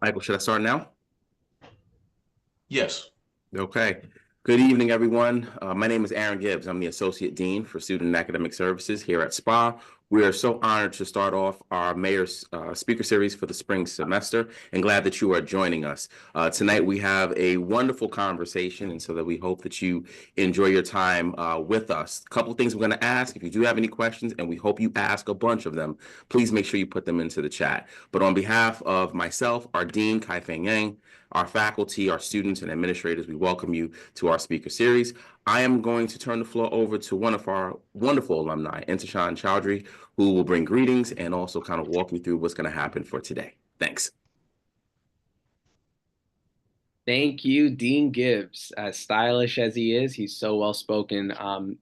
Michael, should I start now? Yes. Okay. Good evening, everyone. My name is Aaron Gibbs. I'm the Associate Dean for Student and Academic Services here at SPAA. We are so honored to start off our Mayor's Speaker Series for the spring semester and glad that you are joining us. Tonight, we have a wonderful conversation, and so that we hope that you enjoy your time with us. A couple of things we're going to ask. If you do have any questions, and we hope you ask a bunch of them, please make sure you put them into the chat. But on behalf of myself, our Dean, Kai-Feng Yang, our faculty, our students, and administrators, we welcome you to our speaker series. I am going to turn the floor over to one of our wonderful alumni, Intashan Chowdhury, who will bring greetings and also kind of walk you through what's going to happen for today. Thanks. Thank you, Dean Gibbs. As stylish as he is, he's so well-spoken.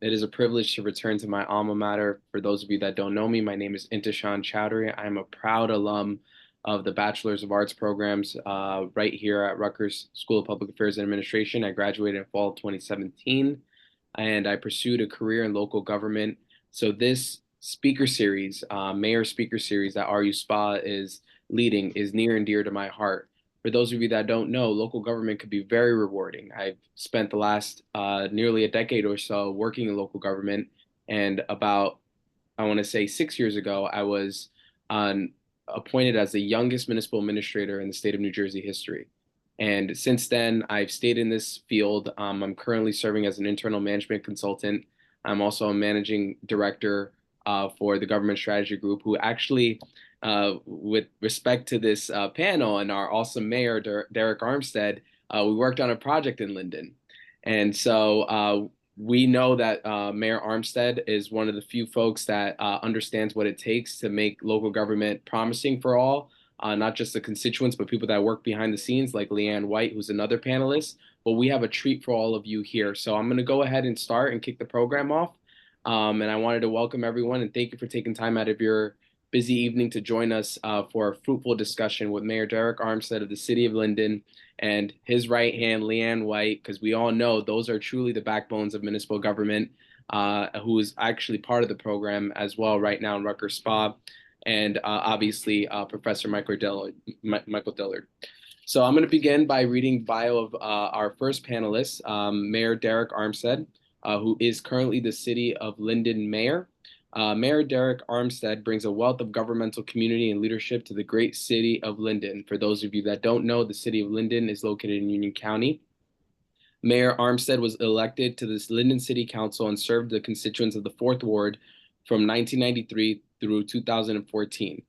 It is a privilege to return to my alma mater. For those of you that don't know me, my name is Intashan Chowdhury. I'm a proud alum of the Bachelor's of Arts programs right here at Rutgers School of Public Affairs and Administration. I graduated in fall of 2017, and I pursued a career in local government. So this speaker series, Mayor Speaker Series that RU SPAA is leading is near and dear to my heart. For those of you that don't know, local government could be very rewarding. I've spent the last nearly a decade or so working in local government, and about, I want to say 6 years ago, I was appointed as the youngest municipal administrator in the state of New Jersey history. And since then, I've stayed in this field. I'm currently serving as an internal management consultant. I'm also a managing director for the Government Strategy Group, who actually, with respect to this panel and our awesome mayor, Derek Armstead, we worked on a project in Linden. And so we know that Mayor Armstead is one of the few folks that understands what it takes to make local government promising for all, not just the constituents, but people that work behind the scenes, like LeAnne White, who's another panelist. But we have a treat for all of you here. So I'm going to go ahead and start and kick the program off. And I wanted to welcome everyone and thank you for taking time out of your busy evening to join us for a fruitful discussion with Mayor Derek Armstead of the City of Linden and his right hand, LeAnne White, because we all know those are truly the backbones of municipal government, who is actually part of the program as well right now in Rutgers SPAA, and obviously Professor Michael Dillard. So I'm going to begin by reading bio of our first panelist, Mayor Derek Armstead, who is currently the City of Linden Mayor. Mayor Derek Armstead brings a wealth of governmental community and leadership to the great city of Linden. For those of you that don't know, the city of Linden is located in Union County. Mayor Armstead was elected to this Linden City Council and served the constituents of the 4th Ward from 1993 through 2014.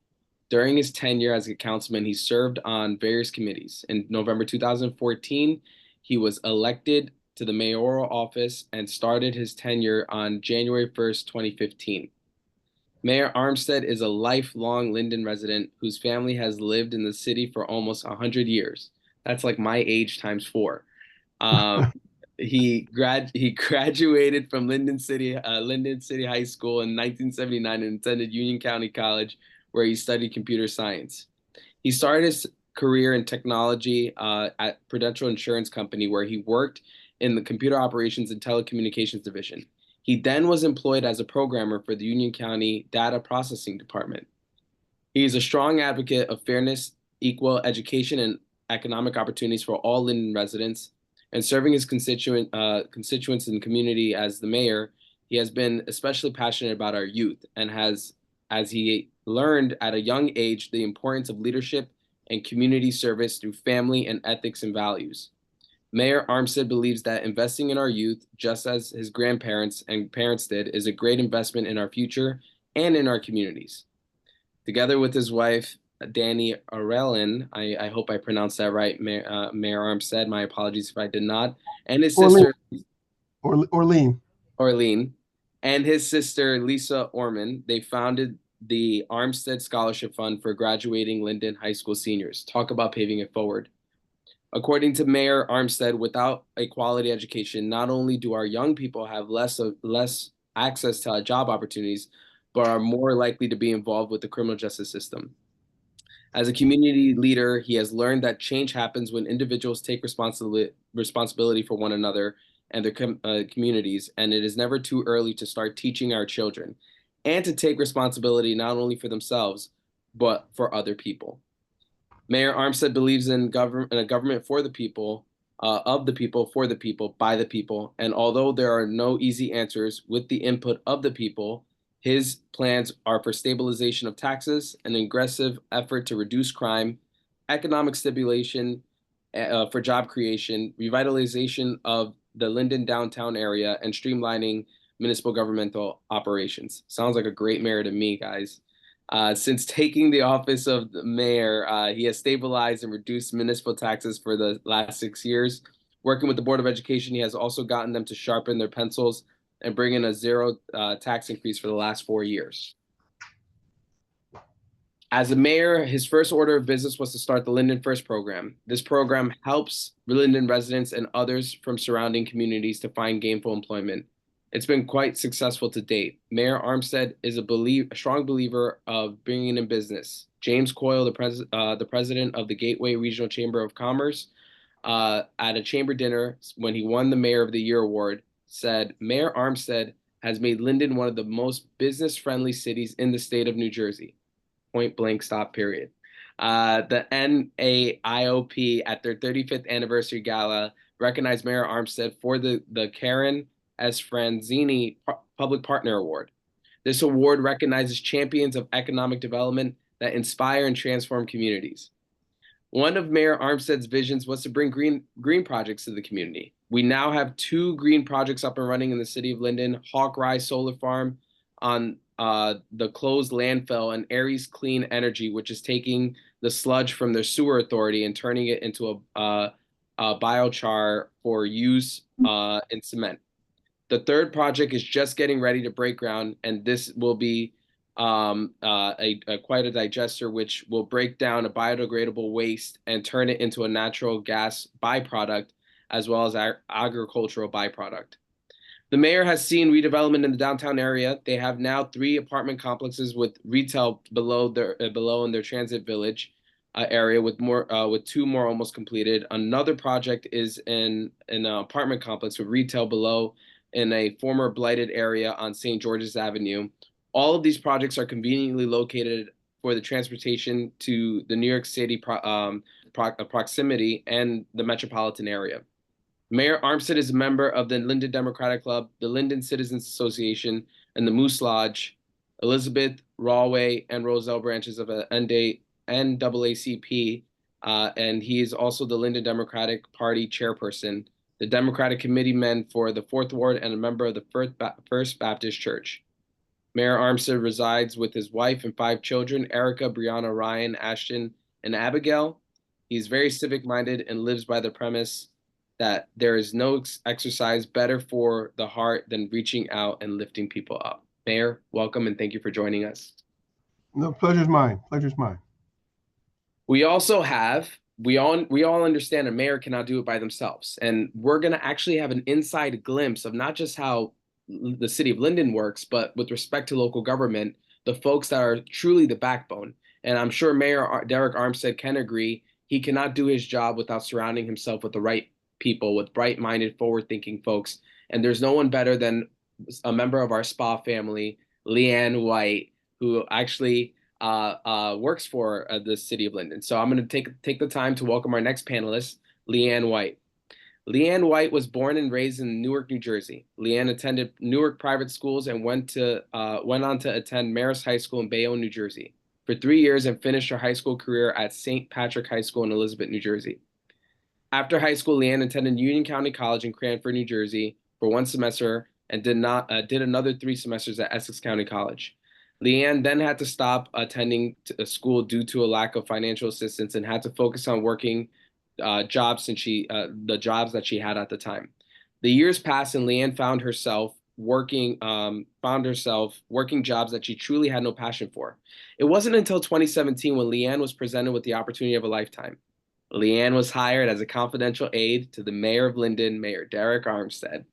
During his tenure as a councilman, he served on various committees. In November 2014, he was elected to the mayoral office and started his tenure on January 1st, 2015. Mayor Armstead is a lifelong Linden resident whose family has lived in the city for almost 100 years. That's like my age times 4. He graduated from Linden City High School in 1979 and attended Union County College, where he studied computer science. He started his career in technology at Prudential Insurance Company, where he worked in the computer operations and telecommunications division. He then was employed as a programmer for the Union County Data Processing Department. He is a strong advocate of fairness, equal education, and economic opportunities for all Linden residents. And serving his constituents in the community as the mayor, he has been especially passionate about our youth and has, as he learned at a young age, the importance of leadership and community service through family and ethics and values. Mayor Armstead believes that investing in our youth, just as his grandparents and parents did, is a great investment in our future and in our communities. Together with his wife, Danny Arellin, I hope I pronounced that right, Mayor Armstead, my apologies if I did not, and his sister, Orlean, and his sister, Lisa Orman, they founded the Armstead Scholarship Fund for graduating Linden High School seniors. Talk about paving it forward. According to Mayor Armstead, without a quality education, not only do our young people have less access to job opportunities, but are more likely to be involved with the criminal justice system. As a community leader, he has learned that change happens when individuals take responsibility for one another and their communities, and it is never too early to start teaching our children and to take responsibility not only for themselves, but for other people. Mayor Armstead believes in a government for the people, of the people, for the people, by the people. And although there are no easy answers, with the input of the people, his plans are for stabilization of taxes, an aggressive effort to reduce crime, economic stimulation for job creation, revitalization of the Linden downtown area, and streamlining municipal governmental operations. Sounds like a great mayor to me, guys. Since taking the office of the mayor, he has stabilized and reduced municipal taxes for the last 6 years. Working with the Board of Education, he has also gotten them to sharpen their pencils and bring in a zero tax increase for the last 4 years. As a mayor, his first order of business was to start the Linden First program. This program helps Linden residents and others from surrounding communities to find gainful employment. It's been quite successful to date. Mayor Armstead is a strong believer of bringing in business. James Coyle, the president of the Gateway Regional Chamber of Commerce, at a chamber dinner when he won the Mayor of the Year award, said, "Mayor Armstead has made Linden one of the most business-friendly cities in the state of New Jersey." Point blank stop period. The NAIOP at their 35th anniversary gala recognized Mayor Armstead for the Karen S. Franzini Public Partner Award. This award recognizes champions of economic development that inspire and transform communities. One of Mayor Armstead's visions was to bring green projects to the community. We now have 2 green projects up and running in the city of Linden: Hawkeye Solar Farm on the closed landfill, and Aries Clean Energy, which is taking the sludge from their sewer authority and turning it into a biochar for use in cement. The third project is just getting ready to break ground, and this will be quite a digester, which will break down a biodegradable waste and turn it into a natural gas byproduct, as well as agricultural byproduct. The mayor has seen redevelopment in the downtown area. They have now 3 apartment complexes with retail below in their transit village area, with 2 more almost completed. Another project is in an apartment complex with retail below in a former blighted area on St. George's Avenue. All of these projects are conveniently located for the transportation to the New York City proximity and the metropolitan area. Mayor Armstead is a member of the Linden Democratic Club, the Linden Citizens Association, and the Moose Lodge, Elizabeth, Rawway, and Roselle branches of NAACP, and he is also the Linden Democratic Party chairperson, the Democratic Committeeman for the 4th Ward, and a member of the First Baptist Church. Mayor Armstead resides with his wife and 5 children, Erica, Brianna, Ryan, Ashton, and Abigail. He's very civic-minded and lives by the premise that there is no exercise better for the heart than reaching out and lifting people up. Mayor, welcome, and thank you for joining us. No, pleasure's mine. Pleasure's mine. We also have, we all understand a mayor cannot do it by themselves. And we're going to actually have an inside glimpse of not just how the city of Linden works, but with respect to local government, the folks that are truly the backbone. And I'm sure Mayor Derek Armstead can agree, he cannot do his job without surrounding himself with the right people, with bright-minded, forward-thinking folks. And there's no one better than a member of our SPAA family, LeAnne White, who actually works for the city of Linden. So I'm going to take the time to welcome our next panelist, LeAnne White. LeAnne White was born and raised in Newark, New Jersey. LeAnne attended Newark private schools and went on to attend Marist High School in Bayonne, New Jersey for 3 years, and finished her high school career at St. Patrick High School in Elizabeth, New Jersey. After high school, LeAnne attended Union County College in Cranford, New Jersey for 1 semester and did another 3 semesters at Essex County College. LeAnne then had to stop attending school due to a lack of financial assistance and had to focus on working jobs since the jobs that she had at the time. The years passed and LeAnne found herself working jobs that she truly had no passion for. It wasn't until 2017 when LeAnne was presented with the opportunity of a lifetime. LeAnne was hired as a confidential aide to the mayor of Linden, Mayor Derek Armstead.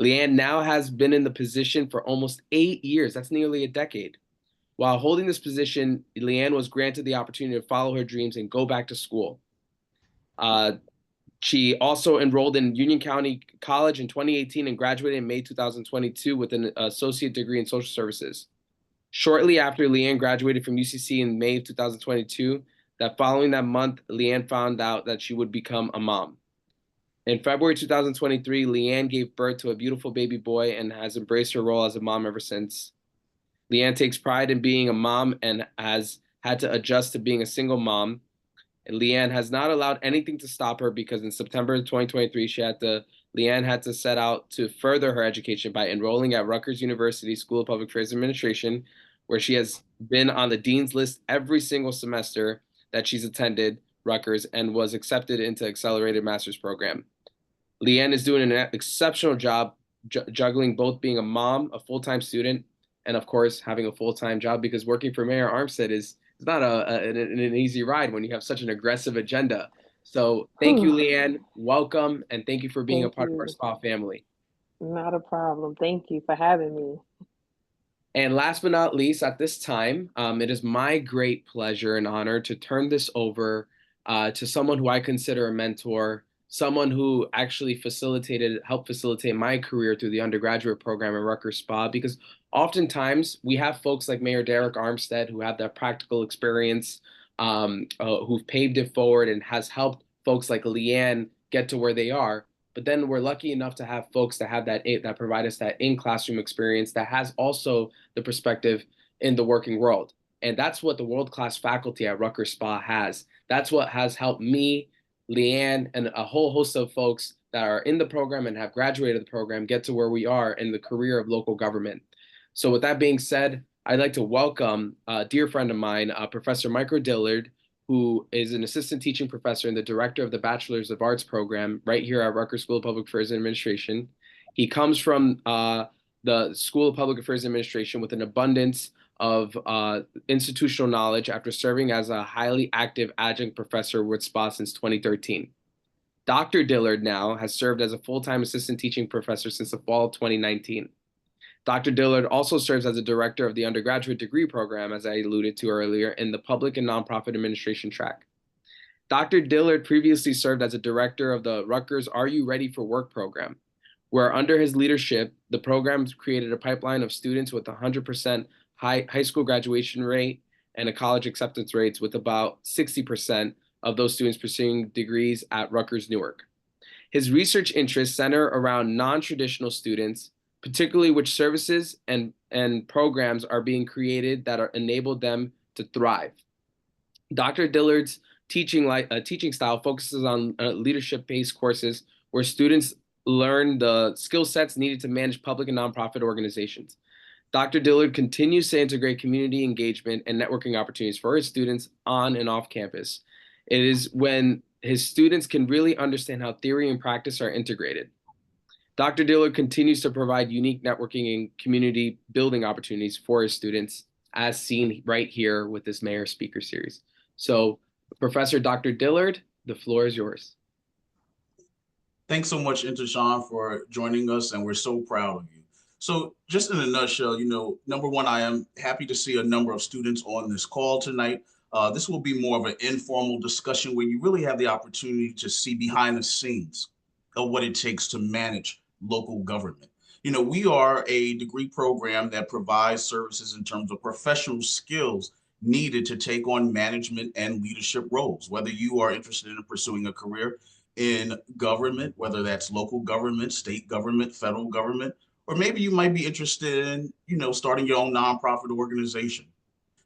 LeAnne now has been in the position for almost 8 years. That's nearly a decade. While holding this position, LeAnne was granted the opportunity to follow her dreams and go back to school. She also enrolled in Union County College in 2018 and graduated in May 2022 with an associate degree in social services. Shortly after LeAnne graduated from UCC in May of 2022, that following that month, LeAnne found out that she would become a mom. In February 2023, LeAnne gave birth to a beautiful baby boy and has embraced her role as a mom ever since. LeAnne takes pride in being a mom and has had to adjust to being a single mom. And LeAnne has not allowed anything to stop her because in September 2023, LeAnne had to set out to further her education by enrolling at Rutgers University School of Public Affairs Administration, where she has been on the dean's list every single semester that she's attended Rutgers and was accepted into accelerated master's program. LeAnne is doing an exceptional job juggling both being a mom, a full-time student, and of course having a full-time job, because working for Mayor Armstead is not an easy ride when you have such an aggressive agenda. So thank you, LeAnne. Welcome, and thank you for being a part of our SPAA family. Not a problem. Thank you for having me. And last but not least, at this time, it is my great pleasure and honor to turn this over to someone who I consider a mentor, someone who actually helped facilitate my career through the undergraduate program at Rutgers SPAA, because oftentimes we have folks like Mayor Derek Armstead who have that practical experience, who've paved it forward and has helped folks like LeAnne get to where they are. But then we're lucky enough to have folks that have that provide us that in-classroom experience that has also the perspective in the working world. And that's what the world-class faculty at Rutgers SPAA has. That's what has helped me, LeAnne, and a whole host of folks that are in the program and have graduated the program get to where we are in the career of local government. So with that being said, I'd like to welcome a dear friend of mine, Professor Michael Dillard, who is an assistant teaching professor and the director of the Bachelor's of Arts program right here at Rutgers School of Public Affairs and Administration. He comes from the School of Public Affairs and Administration with an abundance of institutional knowledge after serving as a highly active adjunct professor with SPAA since 2013. Dr. Dillard now has served as a full-time assistant teaching professor since the fall of 2019. Dr. Dillard also serves as a director of the undergraduate degree program, as I alluded to earlier, in the public and nonprofit administration track. Dr. Dillard previously served as a director of the Rutgers Are You Ready for Work program, where under his leadership, the program created a pipeline of students with 100% high school graduation rate and a college acceptance rates with about 60% of those students pursuing degrees at Rutgers Newark. His research interests center around non-traditional students, particularly which services and programs are being created that enable them to thrive. Dr. Dillard's teaching style focuses on leadership-based courses where students learn the skill sets needed to manage public and nonprofit organizations. Dr. Dillard continues to integrate community engagement and networking opportunities for his students on and off campus. It is when his students can really understand how theory and practice are integrated. Dr. Dillard continues to provide unique networking and community building opportunities for his students, as seen right here with this Mayor Speaker Series. So, Professor Dr. Dillard, the floor is yours. Thanks so much, Intashan, for joining us, and we're so proud of you. So just in a nutshell, number one, I am happy to see a number of students on this call tonight. This will be more of an informal discussion where you really have the opportunity to see behind the scenes of what it takes to manage local government. We are a degree program that provides services in terms of professional skills needed to take on management and leadership roles, whether you are interested in pursuing a career in government, whether that's local government, state government, federal government, or maybe you might be interested in, starting your own nonprofit organization.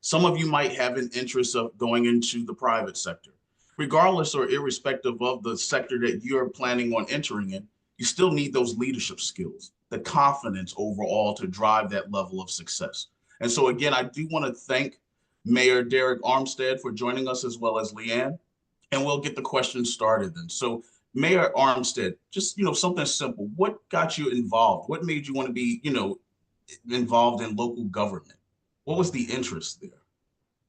Some of you might have an interest of going into the private sector. Regardless or irrespective of the sector that you're planning on entering in, you still need those leadership skills, the confidence overall to drive that level of success. And so again, I do want to thank Mayor Derek Armstead for joining us, as well as LeAnne, and we'll get the questions started then. So Mayor Armstead, just, something simple. What got you involved? What made you want to be, involved in local government? What was the interest there?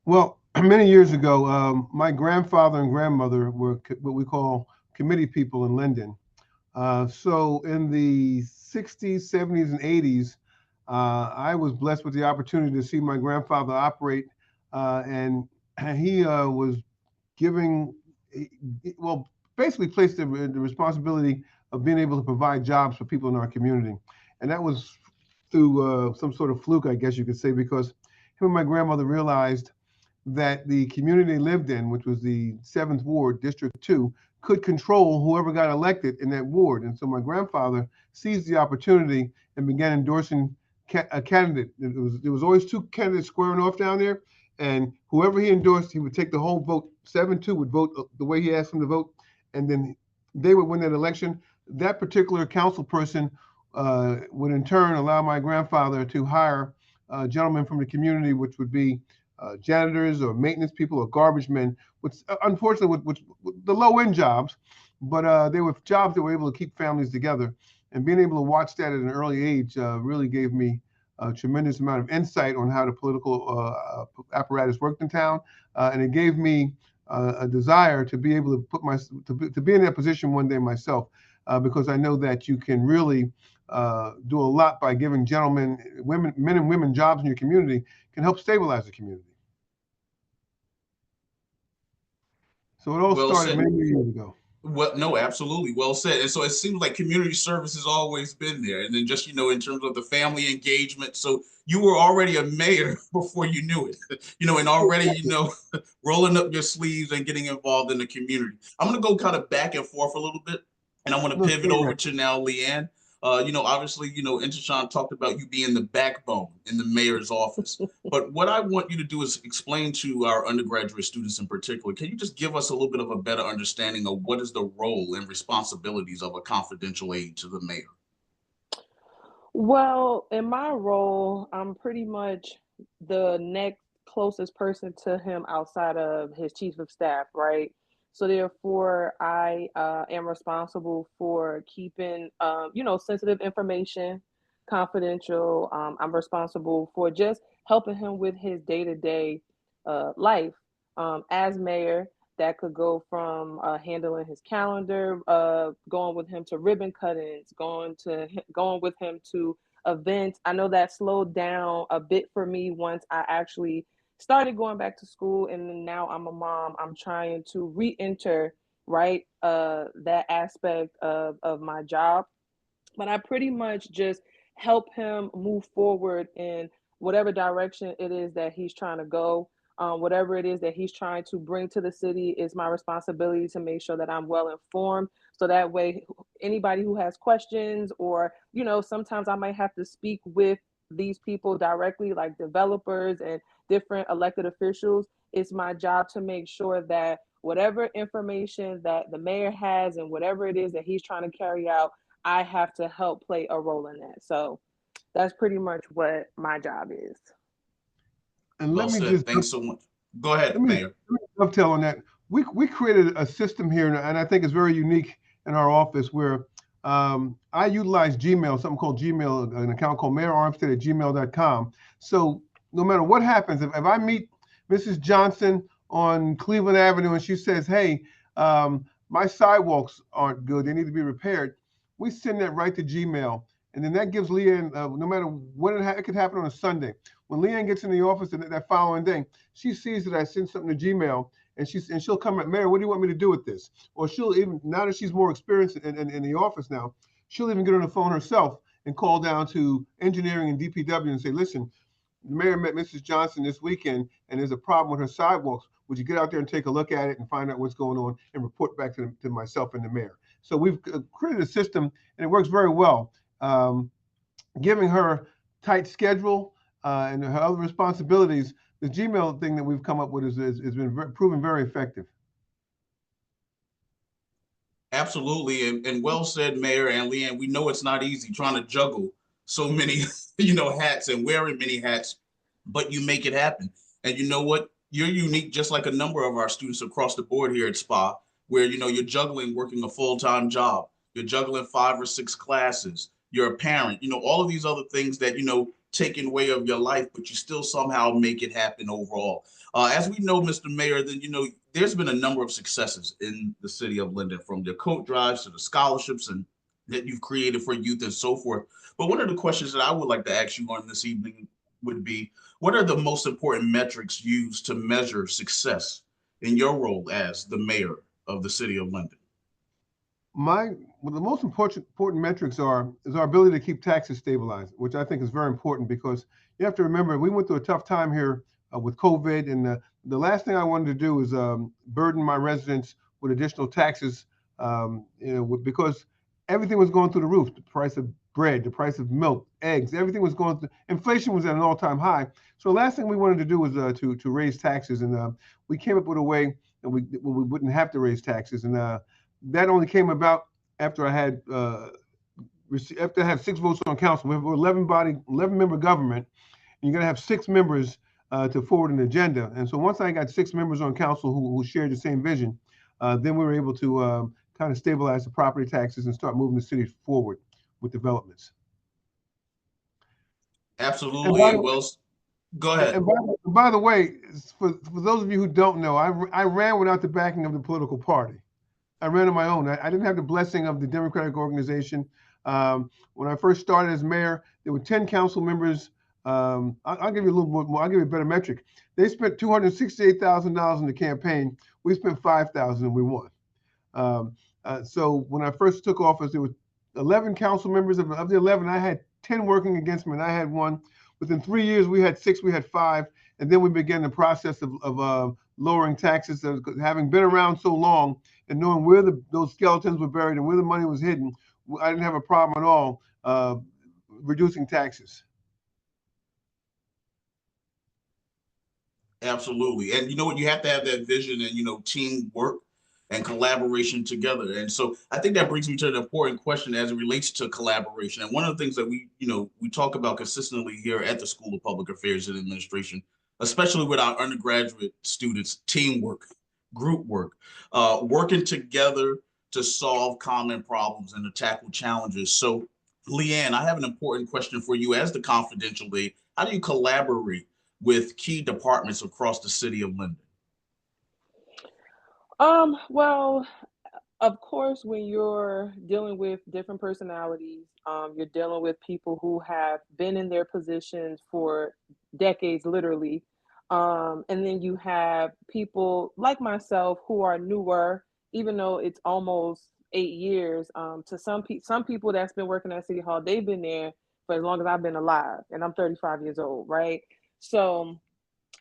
Well, many years ago, my grandfather and grandmother were what we call committee people in Linden. So in the 60s, 70s, and 80s, I was blessed with the opportunity to see my grandfather operate, and he was giving, well, basically placed the responsibility of being able to provide jobs for people in our community. And that was through some sort of fluke, I guess you could say, because him and my grandmother realized that the community they lived in, which was the 7th Ward, District 2, could control whoever got elected in that ward. And so my grandfather seized the opportunity and began endorsing a candidate. There was always 2 candidates squaring off down there, and whoever he endorsed, he would take the whole vote. 7-2 would vote the way he asked them to vote, and then they would win that election. That particular council person would in turn allow my grandfather to hire gentlemen from the community, which would be janitors or maintenance people or garbage men, which unfortunately with the low-end jobs, but they were jobs that were able to keep families together. And being able to watch that at an early age really gave me a tremendous amount of insight on how the political apparatus worked in town, and it gave me a desire to be able to to be in that position one day myself, because I know that you can really do a lot by giving men and women jobs in your community, can help stabilize the community. So it all started many years ago. Well, no, absolutely. Well said. And so it seems like community service has always been there. And then just, in terms of the family engagement. So you were already a mayor before you knew it, and already, rolling up your sleeves and getting involved in the community. I'm going to go kind of back and forth a little bit, and I want to pivot over to now LeAnne. Obviously, Intashan talked about you being the backbone in the mayor's office. But what I want you to do is explain to our undergraduate students in particular, can you just give us a little bit of a better understanding of what is the role and responsibilities of a confidential aide to the mayor? Well, in my role, I'm pretty much the next closest person to him outside of his chief of staff, right? So therefore, I am responsible for keeping, sensitive information confidential. I'm responsible for just helping him with his day-to-day life as mayor. That could go from handling his calendar, going with him to ribbon cuttings, going with him to events. I know that slowed down a bit for me once I actually started going back to school, and then now I'm a mom. I'm trying to re-enter, right, that aspect of my job. But I pretty much just help him move forward in whatever direction it is that he's trying to go. Whatever it is that he's trying to bring to the city, is my responsibility to make sure that I'm well informed. So that way, anybody who has questions, or, sometimes I might have to speak with these people directly, like developers and different elected officials. It's my job to make sure that whatever information that the mayor has and whatever it is that he's trying to carry out, I have to help play a role in that. So that's pretty much what my job is. And Well said. Thanks so much. Go ahead, Mayor. Let me dovetail on that. We created a system here, and I think it's very unique in our office, where I utilize Gmail, something called Gmail, an account called mayorarmstead@gmail.com. So no matter what happens, if I meet Mrs. Johnson on Cleveland Avenue and she says, hey, my sidewalks aren't good, they need to be repaired, we send that right to Gmail. And then that gives LeAnne, no matter when it could happen on a Sunday, when LeAnne gets in the office that following day, she sees that I sent something to Gmail, and she'll come at, Mayor, what do you want me to do with this? Or she'll even, now that she's more experienced in the office now, she'll even get on the phone herself and call down to engineering and DPW and say, listen, the mayor met Mrs. Johnson this weekend, and there's a problem with her sidewalks. Would you get out there and take a look at it and find out what's going on and report back to myself and the mayor? So we've created a system, and it works very well. Giving her tight schedule and her other responsibilities, the Gmail thing that we've come up with has been proven very effective. Absolutely, and well said, Mayor and LeAnne. We know it's not easy trying to juggle so many, hats and wearing many hats, but you make it happen. And you know what? You're unique, just like a number of our students across the board here at SPAA, where, you're juggling working a full-time job. You're juggling 5 or 6 classes. You're a parent, all of these other things that, take in way of your life, but you still somehow make it happen overall. As we know, Mr. Mayor, then, there's been a number of successes in the city of Linden, from the coat drives to the scholarships and that you've created for youth and so forth. But one of the questions that I would like to ask you on this evening would be, what are the most important metrics used to measure success in your role as the mayor of the city of Linden? The most important metrics is our ability to keep taxes stabilized, which I think is very important, because you have to remember, we went through a tough time here with COVID, and the last thing I wanted to do is burden my residents with additional taxes, because everything was going through the roof. The price of bread, the price of milk, eggs, everything was going through. Inflation was at an all-time high. So the last thing we wanted to do was to raise taxes, and we came up with a way that we wouldn't have to raise taxes, and that only came about after I had 6 votes on council. We have an 11-member government. And you're going to have 6 members to forward an agenda. And so once I got 6 members on council who shared the same vision, then we were able to kind of stabilize the property taxes and start moving the city forward with developments. Absolutely. And well, go ahead. And by the way, for those of you who don't know, I ran without the backing of the political party. I ran on my own. I didn't have the blessing of the Democratic organization. When I first started as mayor, there were 10 council members. I'll give you a little more. I'll give you a better metric. They spent $268,000 in the campaign. We spent $5,000 and we won. So when I first took office, there were 11 council members. Of the 11, I had 10 working against me, and I had 1. Within 3 years, we had 6. We had 5, and then we began the process of lowering taxes. Having been around so long and knowing where those skeletons were buried and where the money was hidden, I didn't have a problem at all reducing taxes. Absolutely. And you know what, you have to have that vision and, teamwork and collaboration together. And so I think that brings me to an important question as it relates to collaboration. And one of the things that we talk about consistently here at the School of Public Affairs and Administration, especially with our undergraduate students, teamwork, group work, working together to solve common problems and to tackle challenges. So LeAnne, I have an important question for you as the confidential aide. How do you collaborate with key departments across the city of Linden? Well, of course, when you're dealing with different personalities, you're dealing with people who have been in their positions for decades, literally. And then you have people like myself who are newer, even though it's almost 8 years. To some people that's been working at City Hall, they've been there for as long as I've been alive, and I'm 35 years old, right? So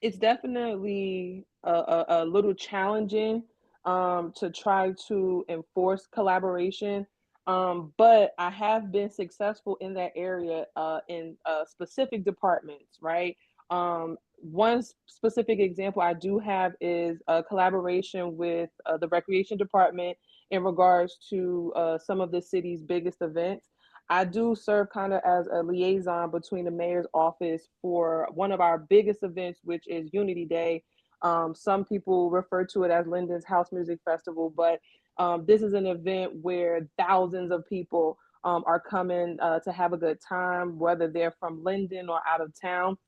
it's definitely a little challenging to try to enforce collaboration. But I have been successful in that area in specific departments, right? One specific example I do have is a collaboration with the recreation department in regards to some of the city's biggest events. I do serve kind of as a liaison between the mayor's office for one of our biggest events, which is Unity Day. Some people refer to it as Linden's House Music Festival, but this is an event where thousands of people are coming to have a good time, whether they're from Linden or out of town.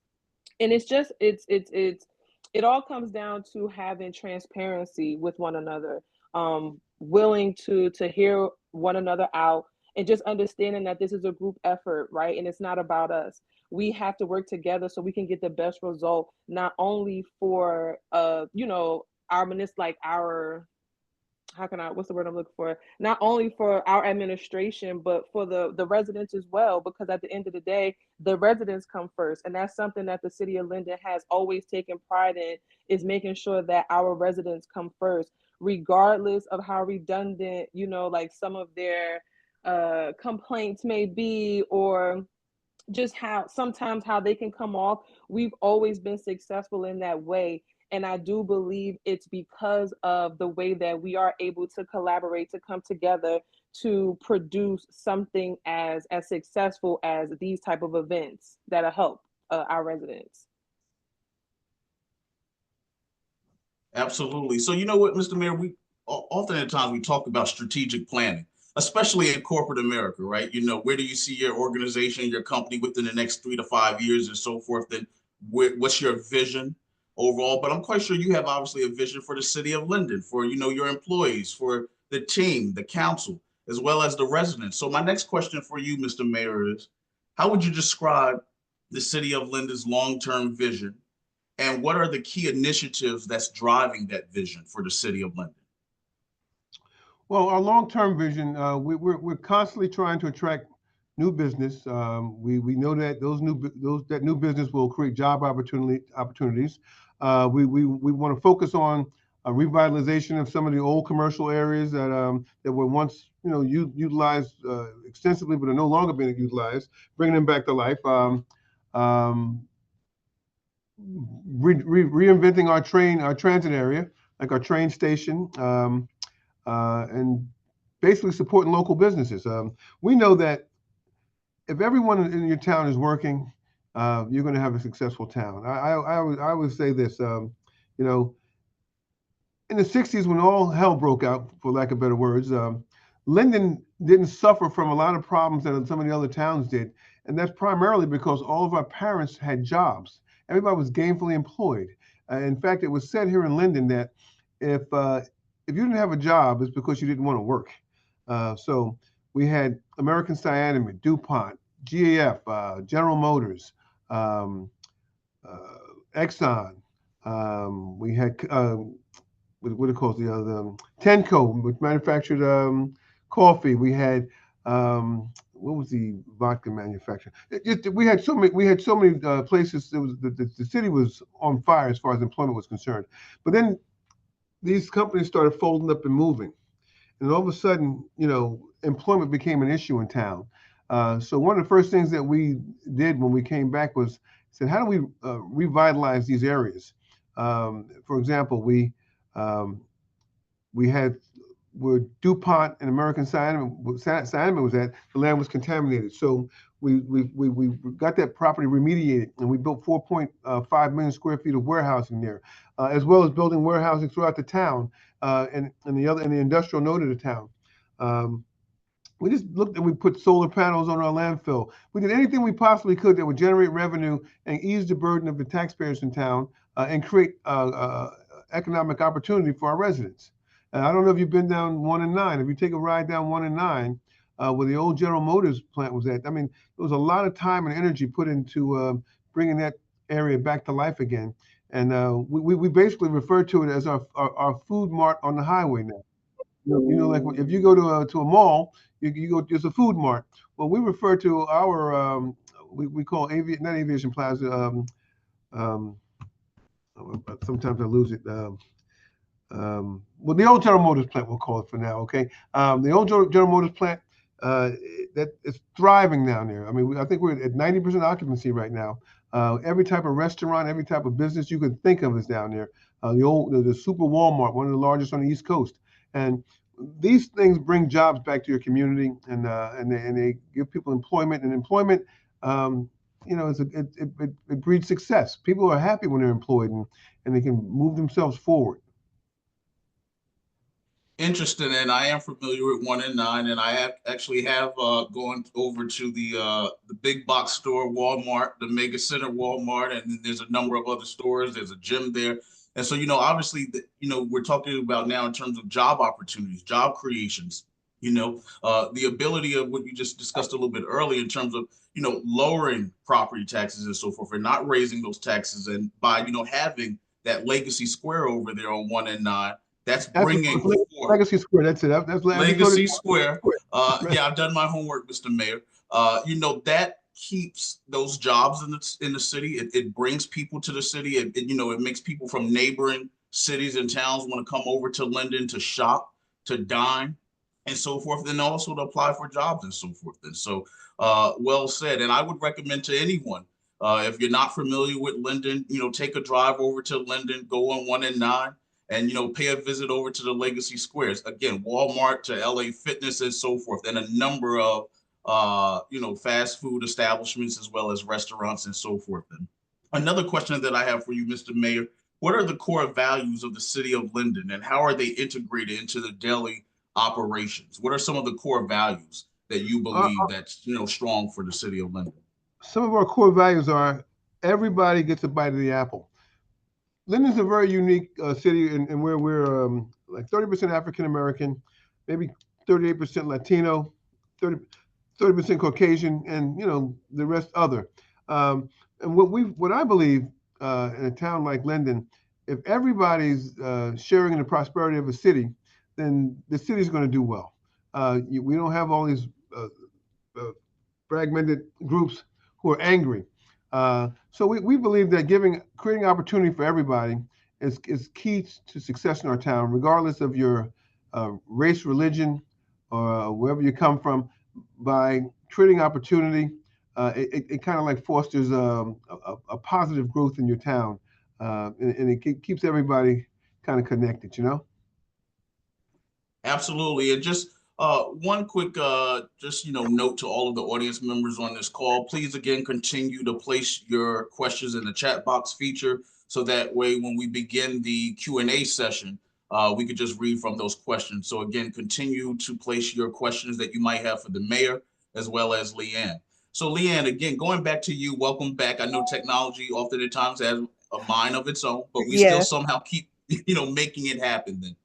And it all comes down to having transparency with one another, willing to hear one another out, and just understanding that this is a group effort, right? And it's not about us. We have to work together so we can get the best result, not only for what's the word I'm looking for? Not only for our administration, but for the residents as well, because at the end of the day, the residents come first. And that's something that the city of Linden has always taken pride in, is making sure that our residents come first, regardless of how redundant, like some of their complaints may be, or just how they can come off. We've always been successful in that way. And I do believe it's because of the way that we are able to collaborate, to come together to produce something as successful as these type of events that'll help our residents. Absolutely. So you know what, Mr. Mayor, we often at times we talk about strategic planning, especially in corporate America, right? Where do you see your organization, your company within the next 3 to 5 years and so forth? Then what's your vision overall? But I'm quite sure you have obviously a vision for the city of Linden, for, your employees, for the team, the council, as well as the residents. So my next question for you, Mr. Mayor, is how would you describe the city of Linden's long-term vision? And what are the key initiatives that's driving that vision for the city of Linden? Well, our long-term vision, we're constantly trying to attract new business. We know that that new business will create job opportunities. We want to focus on revitalization of some of the old commercial areas that were once, utilized extensively, but are no longer being utilized, bringing them back to life. Reinventing our transit area, like our train station, and basically supporting local businesses. We know that if everyone in your town is working, you're going to have a successful town. I would say this, in the 60s, when all hell broke out, for lack of better words, Linden didn't suffer from a lot of problems that some of the other towns did. And that's primarily because all of our parents had jobs. Everybody was gainfully employed. In fact, it was said here in Linden that if you didn't have a job, it's because you didn't want to work. So we had American Cyanamid, DuPont, GAF, General Motors, Exxon. We had what it calls the Tenco, which manufactured coffee. We had what was the vodka manufacturer? We had so many places. It was the city was on fire as far as employment was concerned. But then these companies started folding up and moving, and all of a sudden, employment became an issue in town. So one of the first things that we did when we came back was said, how do we revitalize these areas? For example, we had where DuPont and American Cyanamid was at, the land was contaminated. So we got that property remediated, and we built 4.5 million square feet of warehousing there, as well as building warehousing throughout the town and the industrial node of the town. We just looked and we put solar panels on our landfill. We did anything we possibly could that would generate revenue and ease the burden of the taxpayers in town and create economic opportunity for our residents. And I don't know if you've been down 1 and 9. If you take a ride down 1 and 9, where the old General Motors plant was at, I mean, there was a lot of time and energy put into bringing that area back to life again. And we basically refer to it as our food mart on the highway now. Like if you go to a mall, you go, there's a food mart. Well, we refer to our we call not Aviation Plaza. Sometimes I lose it. Well, the old General Motors plant, we'll call it for now. Okay, the old General Motors plant that is thriving down there. I mean, I think we're at 90% occupancy right now. Every type of restaurant, every type of business you could think of is down there. The Super Walmart, one of the largest on the East Coast. And these things bring jobs back to your community, and they give people employment. And employment, it breeds success. People are happy when they're employed, and they can move themselves forward. Interesting, and I am familiar with 1 and 9, and I actually have gone over to the big box store Walmart, the Mega Center Walmart, and then there's a number of other stores. There's a gym there. And so, obviously, we're talking about now in terms of job opportunities, job creations, the ability of what you just discussed a little bit earlier in terms of, lowering property taxes and so forth, and not raising those taxes. And by, having that Legacy Square over there on 1 and 9, that's bringing forth Legacy Square. That's it. That's Legacy Square. Yeah, I've done my homework, Mr. Mayor. That keeps those jobs in the city. It brings people to the city. It makes people from neighboring cities and towns want to come over to Linden to shop, to dine, and so forth, and also to apply for jobs and so forth. And so, well said. And I would recommend to anyone, if you're not familiar with Linden, take a drive over to Linden, go on 1 and 9. And, pay a visit over to the Legacy Squares. Again, Walmart to LA Fitness and so forth, and a number of, fast food establishments as well as restaurants and so forth. And another question that I have for you, Mr. Mayor, what are the core values of the city of Linden, and how are they integrated into the daily operations? What are some of the core values that you believe that's, strong for the city of Linden? Some of our core values are everybody gets a bite of the apple. Linden's a very unique city, and where we're like 30% African American, maybe 38% Latino, 30% Caucasian, and the rest other. And what I believe in a town like Linden, if everybody's sharing in the prosperity of a city, then the city's going to do well. We don't have all these fragmented groups who are angry. So we believe that creating opportunity for everybody is key to success in our town, regardless of your race, religion, or wherever you come from. By creating opportunity, it kind of like fosters a positive growth in your town, and it keeps everybody kind of connected, you know? Absolutely. And just one quick just note to all of the audience members on this call. Please again continue to place your questions in the chat box feature so that way when we begin the Q&A session, we could just read from those questions. So again, continue to place your questions that you might have for the mayor as well as LeAnne. So LeAnne, again, going back to you, welcome back. I know technology often at times has a mind of its own, but we still Yes, somehow keep making it happen then.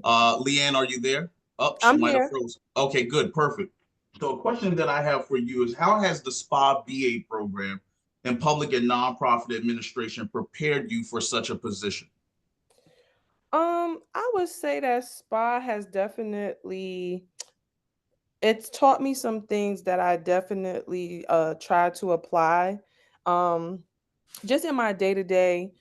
LeAnne, are you there? Oh, she I'm might have here. frozen. Okay, good, perfect. So a question that I have for you is how has the SPAA BA program in public and nonprofit administration prepared you for such a position? I would say that SPA has definitely it's taught me some things that I definitely try to apply. Um, just in my day to day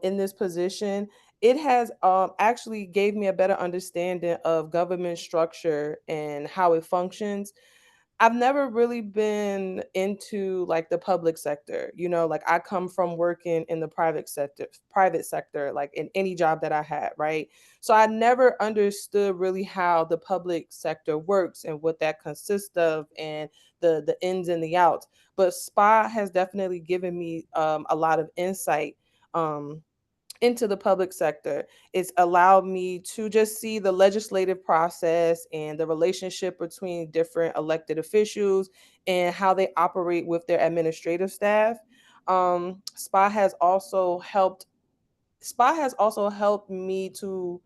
in this position, it has actually gave me a better understanding of government structure and how it functions. I've never really been into like the public sector, like I come from working in the private sector, like in any job that I had, right? So I never understood really how the public sector works and what that consists of and the ins and the outs. But SPA has definitely given me a lot of insight. Into the public sector. It's allowed me to just see the legislative process and the relationship between different elected officials and how they operate with their administrative staff. SPA has also helped. SPA has also helped me to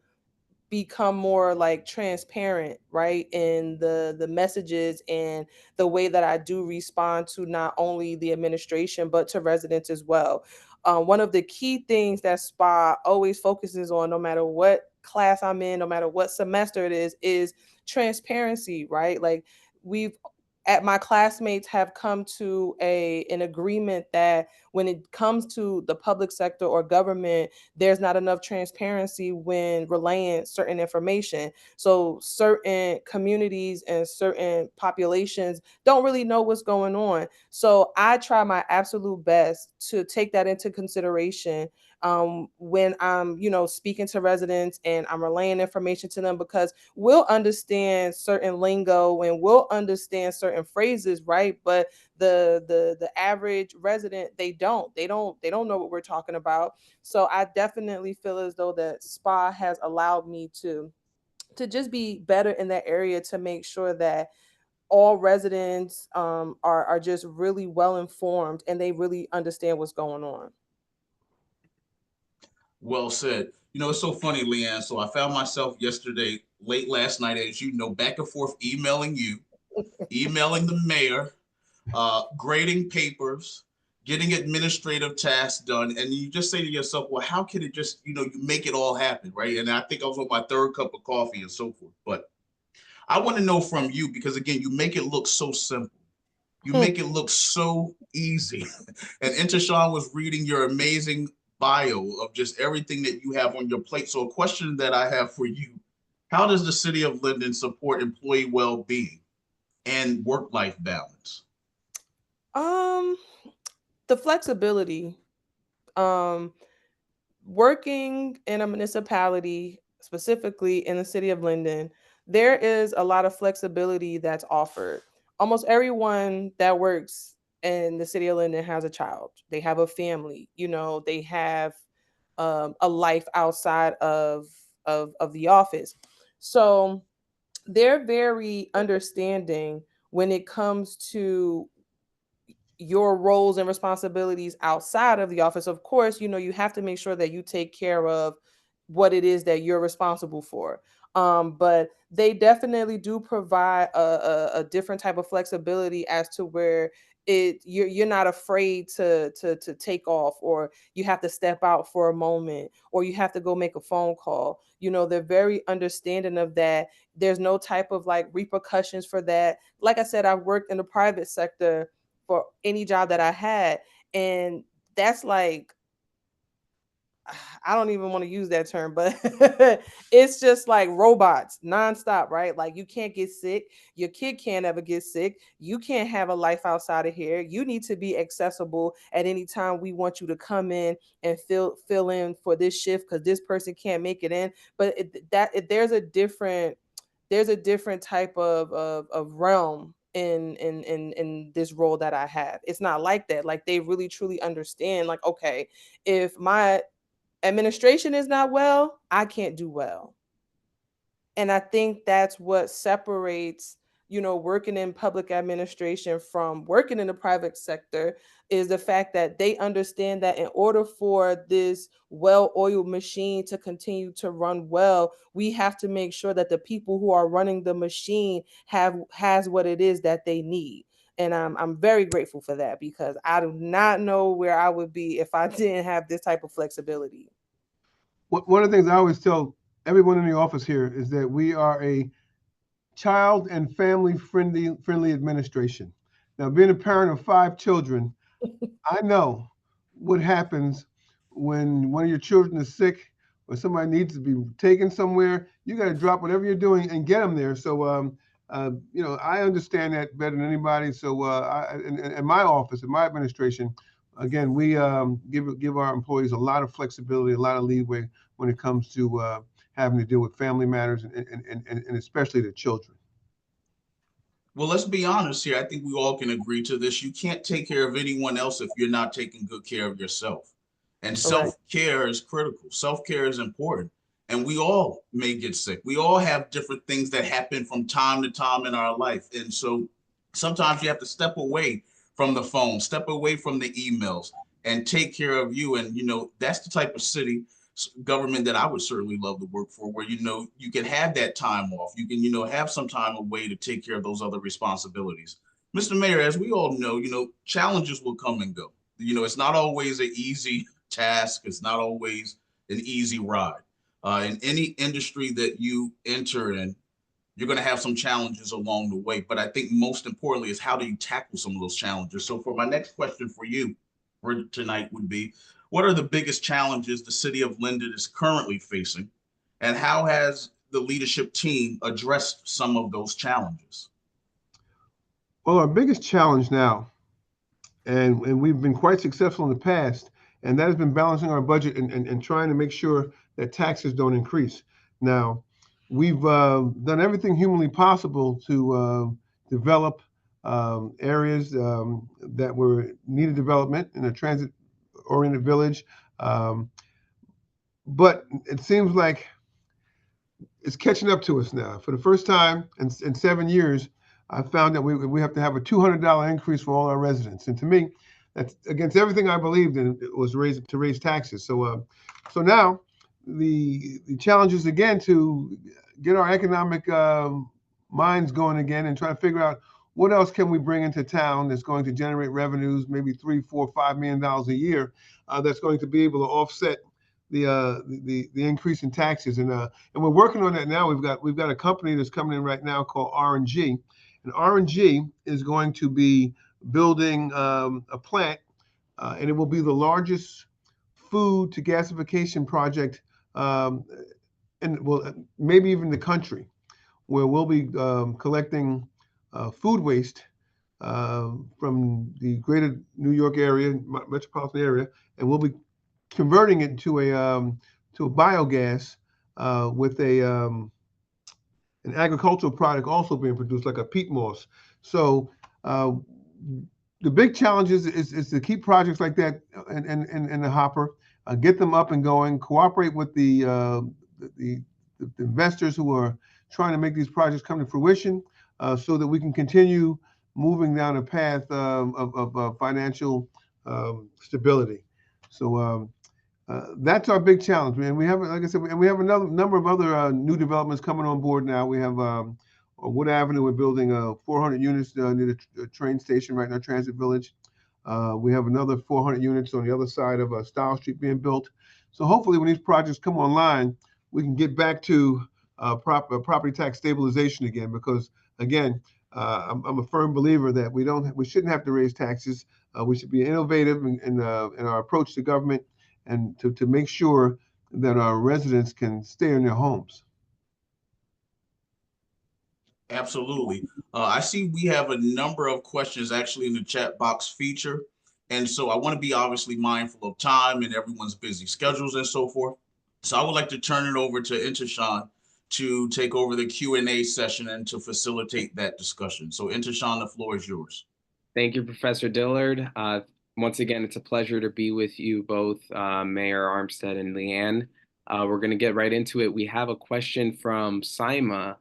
become more like transparent, right, in the messages and the way that I do respond to not only the administration but to residents as well. One of the key things that SPA always focuses on, no matter what class I'm in, no matter what semester it is transparency, right? Like we've at my classmates have come to an agreement that when it comes to the public sector or government, there's not enough transparency when relaying certain information. So certain communities and certain populations don't really know what's going on. So I try my absolute best to take that into consideration when I'm, speaking to residents and I'm relaying information to them because we'll understand certain lingo and we'll understand certain phrases, right? But the average resident, they don't know what we're talking about. So I definitely feel as though that SPA has allowed me to just be better in that area to make sure that all residents are just really well informed and they really understand what's going on. Well said. It's so funny, LeAnne. So I found myself yesterday, late last night, as you know, back and forth emailing you, emailing the mayor, grading papers, getting administrative tasks done. And you just say to yourself, well, how can it just, you make it all happen, right? And I think I was on my third cup of coffee and so forth. But I want to know from you, because again, you make it look so simple. You make it look so easy. And Intashan was reading your amazing bio of just everything that you have on your plate. So a question that I have for you, how does the city of Linden support employee well-being and work-life balance? um the flexibility. um Working in a municipality, specifically in the city of Linden, there is a lot of flexibility that's offered. Almost everyone that works in the city of Linden has a child. They have a family. They have a life outside of the office. So they're very understanding when it comes to your roles and responsibilities outside of the office. Of course, you have to make sure that you take care of what it is that you're responsible for. But they definitely do provide a different type of flexibility as to where you're not afraid to take off, or you have to step out for a moment, or you have to go make a phone call. They're very understanding of that. There's no type of like repercussions for that. Like I said, I've worked in the private sector for any job that I had. And that's like, I don't even want to use that term, but it's just like robots nonstop, right? Like you can't get sick. Your kid can't ever get sick. You can't have a life outside of here. You need to be accessible at any time. We want you to come in and fill in for this shift because this person can't make it in. But there's a different type of realm in this role that I have. It's not like that. Like they really truly understand, like, okay, if my administration is not well, I can't do well. And I think that's what separates, working in public administration from working in the private sector, is the fact that they understand that in order for this well-oiled machine to continue to run well, we have to make sure that the people who are running the machine has what it is that they need. And I'm very grateful for that, because I do not know where I would be if I didn't have this type of flexibility. One of the things I always tell everyone in the office here is that we are a child and family friendly administration. Now, being a parent of 5 children, I know what happens when one of your children is sick or somebody needs to be taken somewhere. You got to drop whatever you're doing and get them there. So, I understand that better than anybody. So, in my office, in my administration, again, we give our employees a lot of flexibility, a lot of leeway when it comes to having to deal with family matters and especially the children. Well, let's be honest here. I think we all can agree to this. You can't take care of anyone else if you're not taking good care of yourself. And Correct. self-care is critical. Self-care is important. And we all may get sick. We all have different things that happen from time to time in our life. And so sometimes you have to step away from the phone, step away from the emails, and take care of you. And, that's the type of government that I would certainly love to work for, where, you can have that time off. You can, have some time away to take care of those other responsibilities. Mr. Mayor, as we all know, challenges will come and go. It's not always an easy task. It's not always an easy ride. In any industry that you enter in, you're going to have some challenges along the way. But I think most importantly is, how do you tackle some of those challenges? So for my next question for you for tonight would be, what are the biggest challenges the city of Linden is currently facing, and how has the leadership team addressed some of those challenges? Well, our biggest challenge now, and we've been quite successful in the past, and that has been balancing our budget and trying to make sure that taxes don't increase. Now, we've done everything humanly possible to develop areas that were needed development in a transit-oriented village. But it seems like it's catching up to us now. For the first time in 7 years, I found that we have to have a $200 increase for all our residents. And to me, that's against everything I believed in. It was to raise taxes. So now the challenge is again to get our economic minds going again and try to figure out what else can we bring into town that's going to generate revenues, maybe $3, $4, $5 million a year, that's going to be able to offset the increase in taxes. And we're working on that now. We've got a company that's coming in right now called R&G, and R&G is going to be building a plant, and it will be the largest food to gasification project, and well, maybe even the country, where we'll be collecting food waste from the greater New York area, metropolitan area, and we'll be converting it to a biogas with an agricultural product also being produced, like a peat moss. So the big challenge is to keep projects like that in the hopper, get them up and going, cooperate with the investors who are trying to make these projects come to fruition, so that we can continue moving down a path of financial stability. So that's our big challenge, man. We have, like I said, and we have another number of other new developments coming on board now. We have Wood Avenue. We're building 400 units near the train station right now, Transit Village. We have another 400 units on the other side of Style Street being built. So hopefully, when these projects come online, we can get back to property tax stabilization again. Because again, I'm a firm believer that we shouldn't have to raise taxes. We should be innovative in our approach to government, and to make sure that our residents can stay in their homes. Absolutely. I see we have a number of questions actually in the chat box feature. And so I want to be obviously mindful of time and everyone's busy schedules and so forth. So I would like to turn it over to Intashan to take over the Q&A session and to facilitate that discussion. So Intashan, the floor is yours. Thank you, Professor Dillard. Once again, it's a pleasure to be with you both, Mayor Armstead and LeAnne. We're going to get right into it. We have a question from Saima,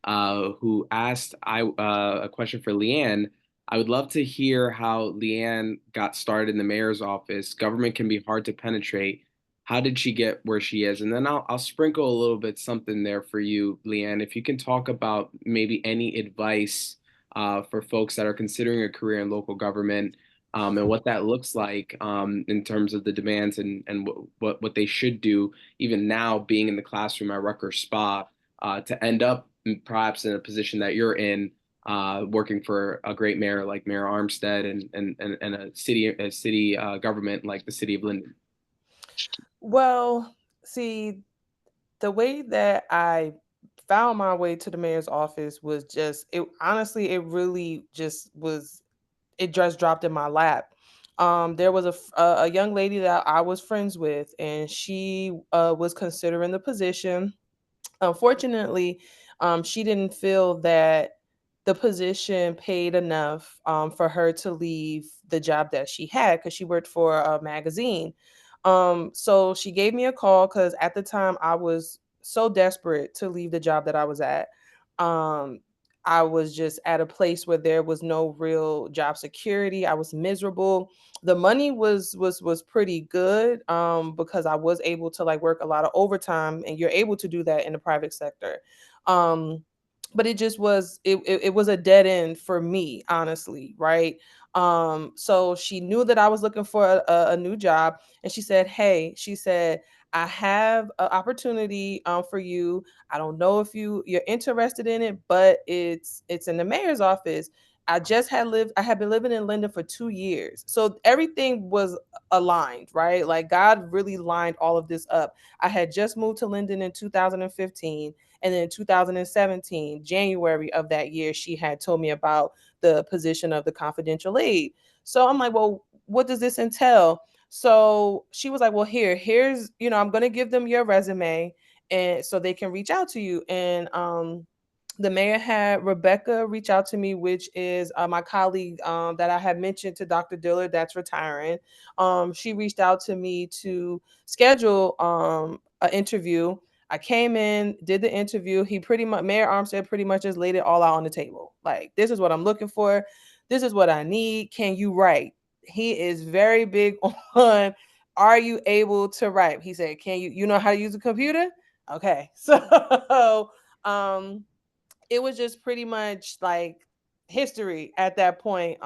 who asked a question for LeAnne. I would love to hear how LeAnne got started in the mayor's office. Government can be hard to penetrate. How did she get where she is? And then I'll sprinkle a little bit something there for you, LeAnne. If you can talk about maybe any advice for folks that are considering a career in local government, and what that looks like in terms of the demands and what they should do, even now being in the classroom at Rutgers SPAA, to end up perhaps in a position that you're in, working for a great mayor like Mayor Armstead and a city government like the city of Linden. Well, see, the way that I found my way to the mayor's office was just, it honestly, it really just was, it just dropped in my lap. There was a young lady that I was friends with, and she was considering the position. Unfortunately, she didn't feel that the position paid enough for her to leave the job that she had, because she worked for a magazine. So she gave me a call because at the time I was so desperate to leave the job that I was at. Um, I was just at a place where there was no real job security. I was miserable. The money was pretty good, because I was able to like work a lot of overtime, and you're able to do that in the private sector. Um, but it just was, it was a dead end for me, honestly, right? So she knew that I was looking for a new job, and she said, "Hey," she said, "I have an opportunity for you. I don't know if you're interested in it, but it's in the mayor's office." I had been living in Linden for 2 years. So everything was aligned, right? Like God really lined all of this up. I had just moved to Linden in 2015. And then in 2017, January of that year, she had told me about the position of the confidential aide. So I'm like, well, what does this entail? So she was like, well, here's, I'm going to give them your resume, and so they can reach out to you. And the mayor had Rebecca reach out to me, which is my colleague that I had mentioned to Dr. Dillard that's retiring. She reached out to me to schedule an interview. I came in, did the interview. Mayor Armstead pretty much just laid it all out on the table. Like, this is what I'm looking for. This is what I need. Can you write? He is very big on, are you able to write? He said, you know how to use a computer? Okay. So, it was just pretty much like history at that point.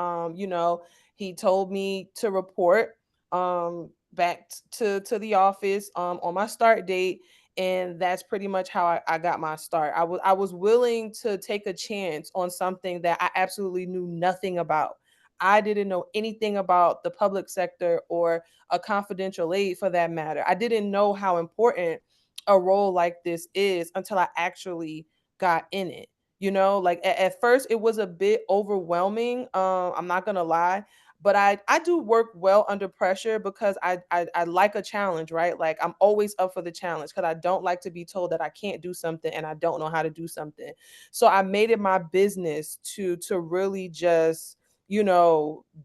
He told me to report back to the office on my start date, and that's pretty much how I got my start. I was willing to take a chance on something that I absolutely knew nothing about. I didn't know anything about the public sector or a confidential aid for that matter. I didn't know how important a role like this is until I actually got in it. Like at first it was a bit overwhelming. I'm not gonna lie, but I do work well under pressure because I like a challenge, right? Like I'm always up for the challenge because I don't like to be told that I can't do something and I don't know how to do something. So I made it my business to really just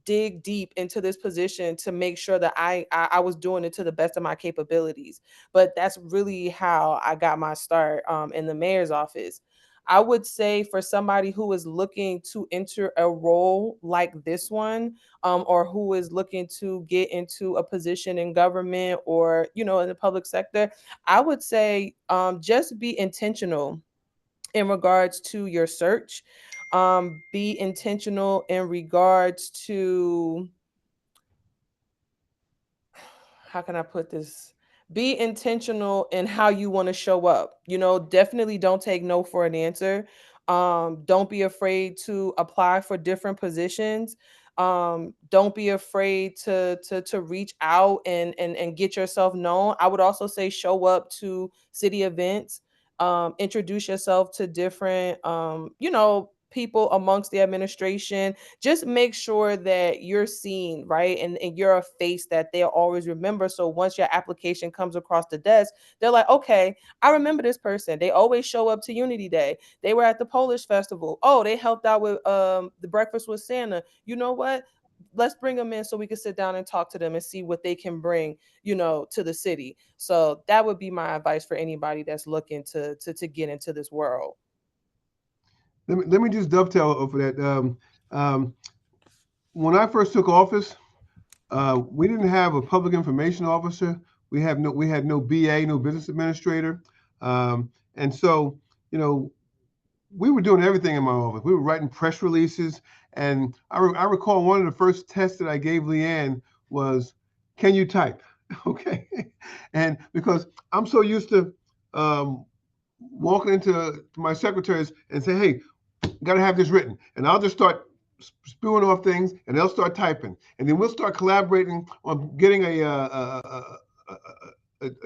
dig deep into this position to make sure that I was doing it to the best of my capabilities. But that's really how I got my start in the mayor's office. I would say for somebody who is looking to enter a role like this one, or who is looking to get into a position in government or, in the public sector, I would say just be intentional in regards to your search. Be intentional in regards to, how can I put this? Be intentional in how you want to show up. Definitely don't take no for an answer. Don't be afraid to apply for different positions. Don't be afraid to reach out and get yourself known. I would also say show up to city events, introduce yourself to different, people amongst the administration. Just make sure that you're seen, right? And you're a face that they'll always remember. So once your application comes across the desk, they're like, okay, I remember this person. They always show up to Unity Day. They were at the Polish Festival. Oh, they helped out with the Breakfast with Santa. You know what? Let's bring them in so we can sit down and talk to them and see what they can bring, to the city. So that would be my advice for anybody that's looking to get into this world. Let me just dovetail over that. When I first took office, we didn't have a public information officer. We had no BA, no business administrator, and so we were doing everything in my office. We were writing press releases, and I recall one of the first tests that I gave LeAnne was, "Can you type?" Okay, and because I'm so used to walking into my secretaries and say, "Hey, got to have this written," and I'll just start spewing off things, and they'll start typing, and then we'll start collaborating on getting a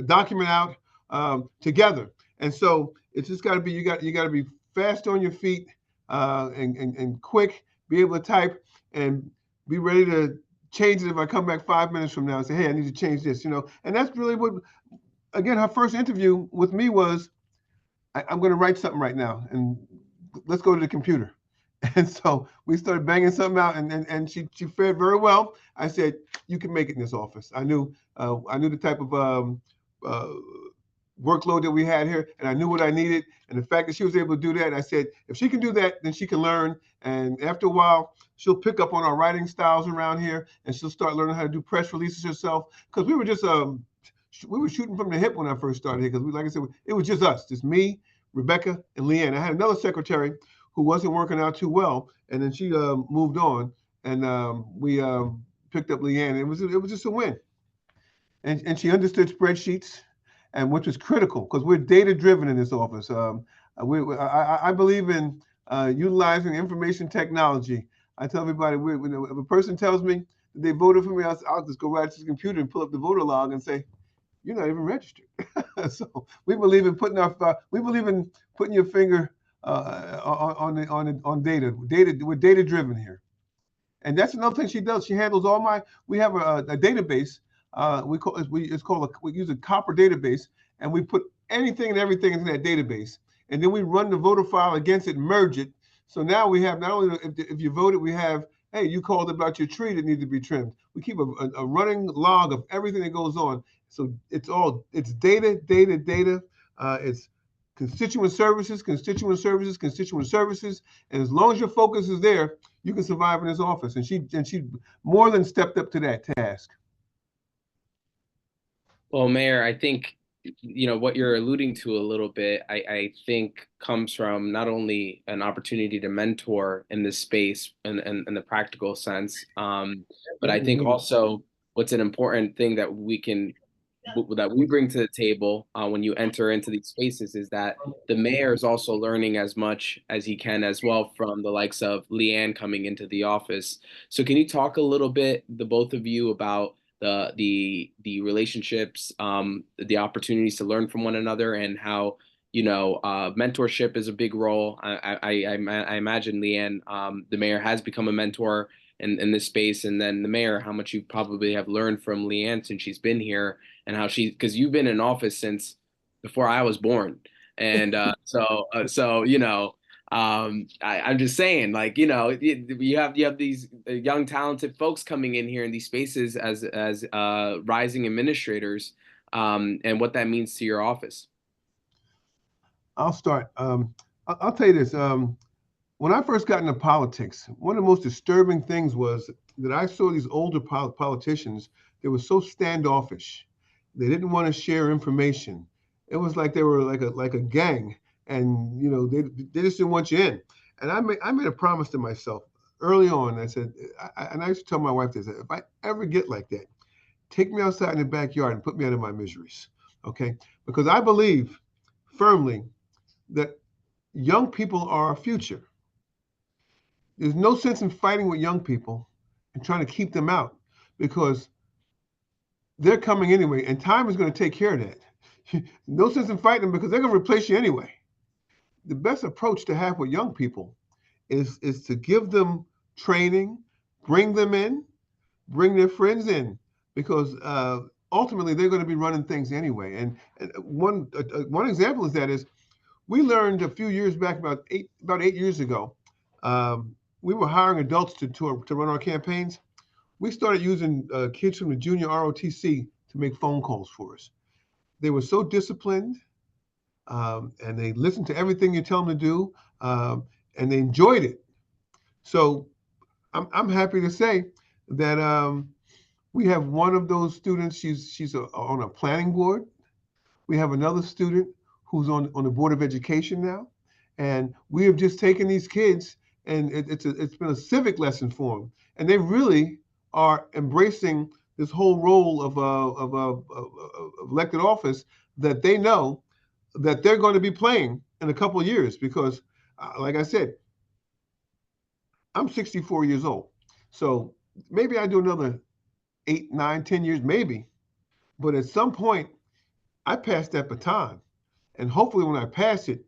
document out together. And so it's just got to be you got to be fast on your feet and quick, be able to type and be ready to change it if I come back 5 minutes from now and say, "Hey, I need to change this," And that's really what, again, her first interview with me was, I'm going to write something right now, and let's go to the computer. And so we started banging something out, and she fared very well. I said, "You can make it in this office." I knew the type of workload that we had here, and I knew what I needed. And the fact that she was able to do that, I said, if she can do that, then she can learn. And after a while, she'll pick up on our writing styles around here, and she'll start learning how to do press releases herself. Because we were just we were shooting from the hip when I first started here. Because like I said, it was just us, just me, Rebecca, and LeAnne. I had another secretary who wasn't working out too well, and then she moved on, and we picked up LeAnne. It was just a win, and she understood spreadsheets, and which was critical because we're data driven in this office. I believe in utilizing information technology. I tell everybody, if a person tells me that they voted for me, I'll just go right to the computer and pull up the voter log and say, "You're not even registered." So we believe in putting your finger on data. We're data driven here, and that's another thing she does. She handles we have a database. We use a copper database, and we put anything and everything into that database, and then we run the voter file against it, merge it. So now we have not only if you voted, we have, hey, you called about your tree that needs to be trimmed. We keep a running log of everything that goes on. So it's data. It's constituent services, and as long as your focus is there, you can survive in this office. And she more than stepped up to that task. Well, Mayor, I think what you're alluding to a little bit, I think comes from not only an opportunity to mentor in this space in the practical sense, but I think also what's an important thing that we bring to the table when you enter into these spaces is that the mayor is also learning as much as he can as well from the likes of LeAnne coming into the office. So can you talk a little bit, the both of you, about the relationships, the opportunities to learn from one another, and how mentorship is a big role. I imagine LeAnne, the mayor, has become a mentor in this space, and then the mayor, how much you probably have learned from LeAnne since she's been here, and how because you've been in office since before I was born, and I'm just saying, like, you have these young, talented folks coming in here in these spaces as rising administrators, and what that means to your office. I'll start. I'll tell you this. When I first got into politics, one of the most disturbing things was that I saw these older politicians. They were so standoffish. They didn't want to share information. It was like they were like a gang, and they just didn't want you in. And I made a promise to myself early on. I said, and I used to tell my wife this: if I ever get like that, take me outside in the backyard and put me out of my miseries, okay? Because I believe firmly that young people are our future. There's no sense in fighting with young people and trying to keep them out, because they're coming anyway, and time is going to take care of that. No sense in fighting them because they're going to replace you anyway. The best approach to have with young people is to give them training, bring them in, bring their friends in, because ultimately they're going to be running things anyway. And one example is we learned a few years back, about 8 years ago, we were hiring adults to run our campaigns. We started using kids from the junior ROTC to make phone calls for us. They were so disciplined, and they listened to everything you tell them to do, and they enjoyed it. So I'm happy to say that we have one of those students. She's on a planning board. We have another student who's on the Board of Education now, and we have just taken these kids, and it's been a civic lesson for them, and they really are embracing this whole role of elected office that they know that they're going to be playing in a couple of years. Because, like I said, I'm 64 years old, so maybe I do another 8, 9, 10 years, maybe. But at some point, I pass that baton, and hopefully, when I pass it,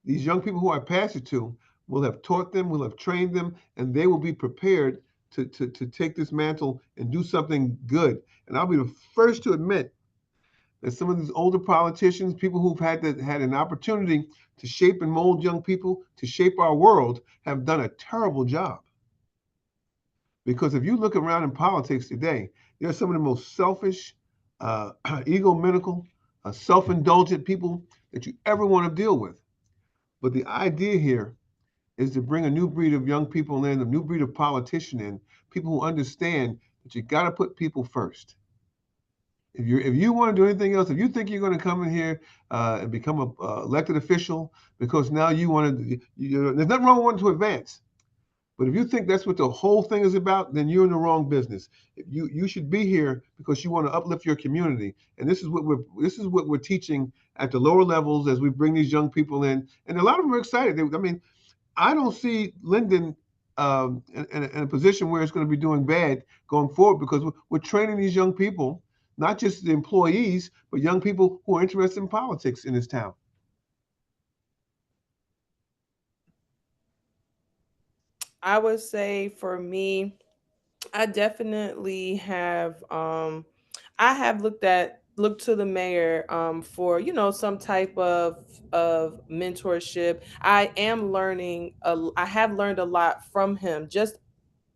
these young people who I pass it to will have taught them, will have trained them, and they will be prepared to take this mantle and do something good. And I'll be the first to admit that some of these older politicians, people who've had an opportunity to shape and mold young people, to shape our world, have done a terrible job. Because if you look around in politics today, there are some of the most selfish, egomaniacal, self-indulgent people that you ever want to deal with. But the idea here is to bring a new breed of young people in, a new breed of politician in, people who understand that you got to put people first. If you want to do anything else, if you think you're going to come in here and become an elected official because now you want to, there's nothing wrong with wanting to advance. But if you think that's what the whole thing is about, then you're in the wrong business. You should be here because you want to uplift your community, and this is what we're teaching at the lower levels as we bring these young people in, and a lot of them are excited. I don't see Linden in a position where it's going to be doing bad going forward, because we're training these young people, not just the employees, but young people who are interested in politics in this town. I would say for me, I definitely have I have looked to the mayor for, some type of mentorship. I have learned a lot from him, just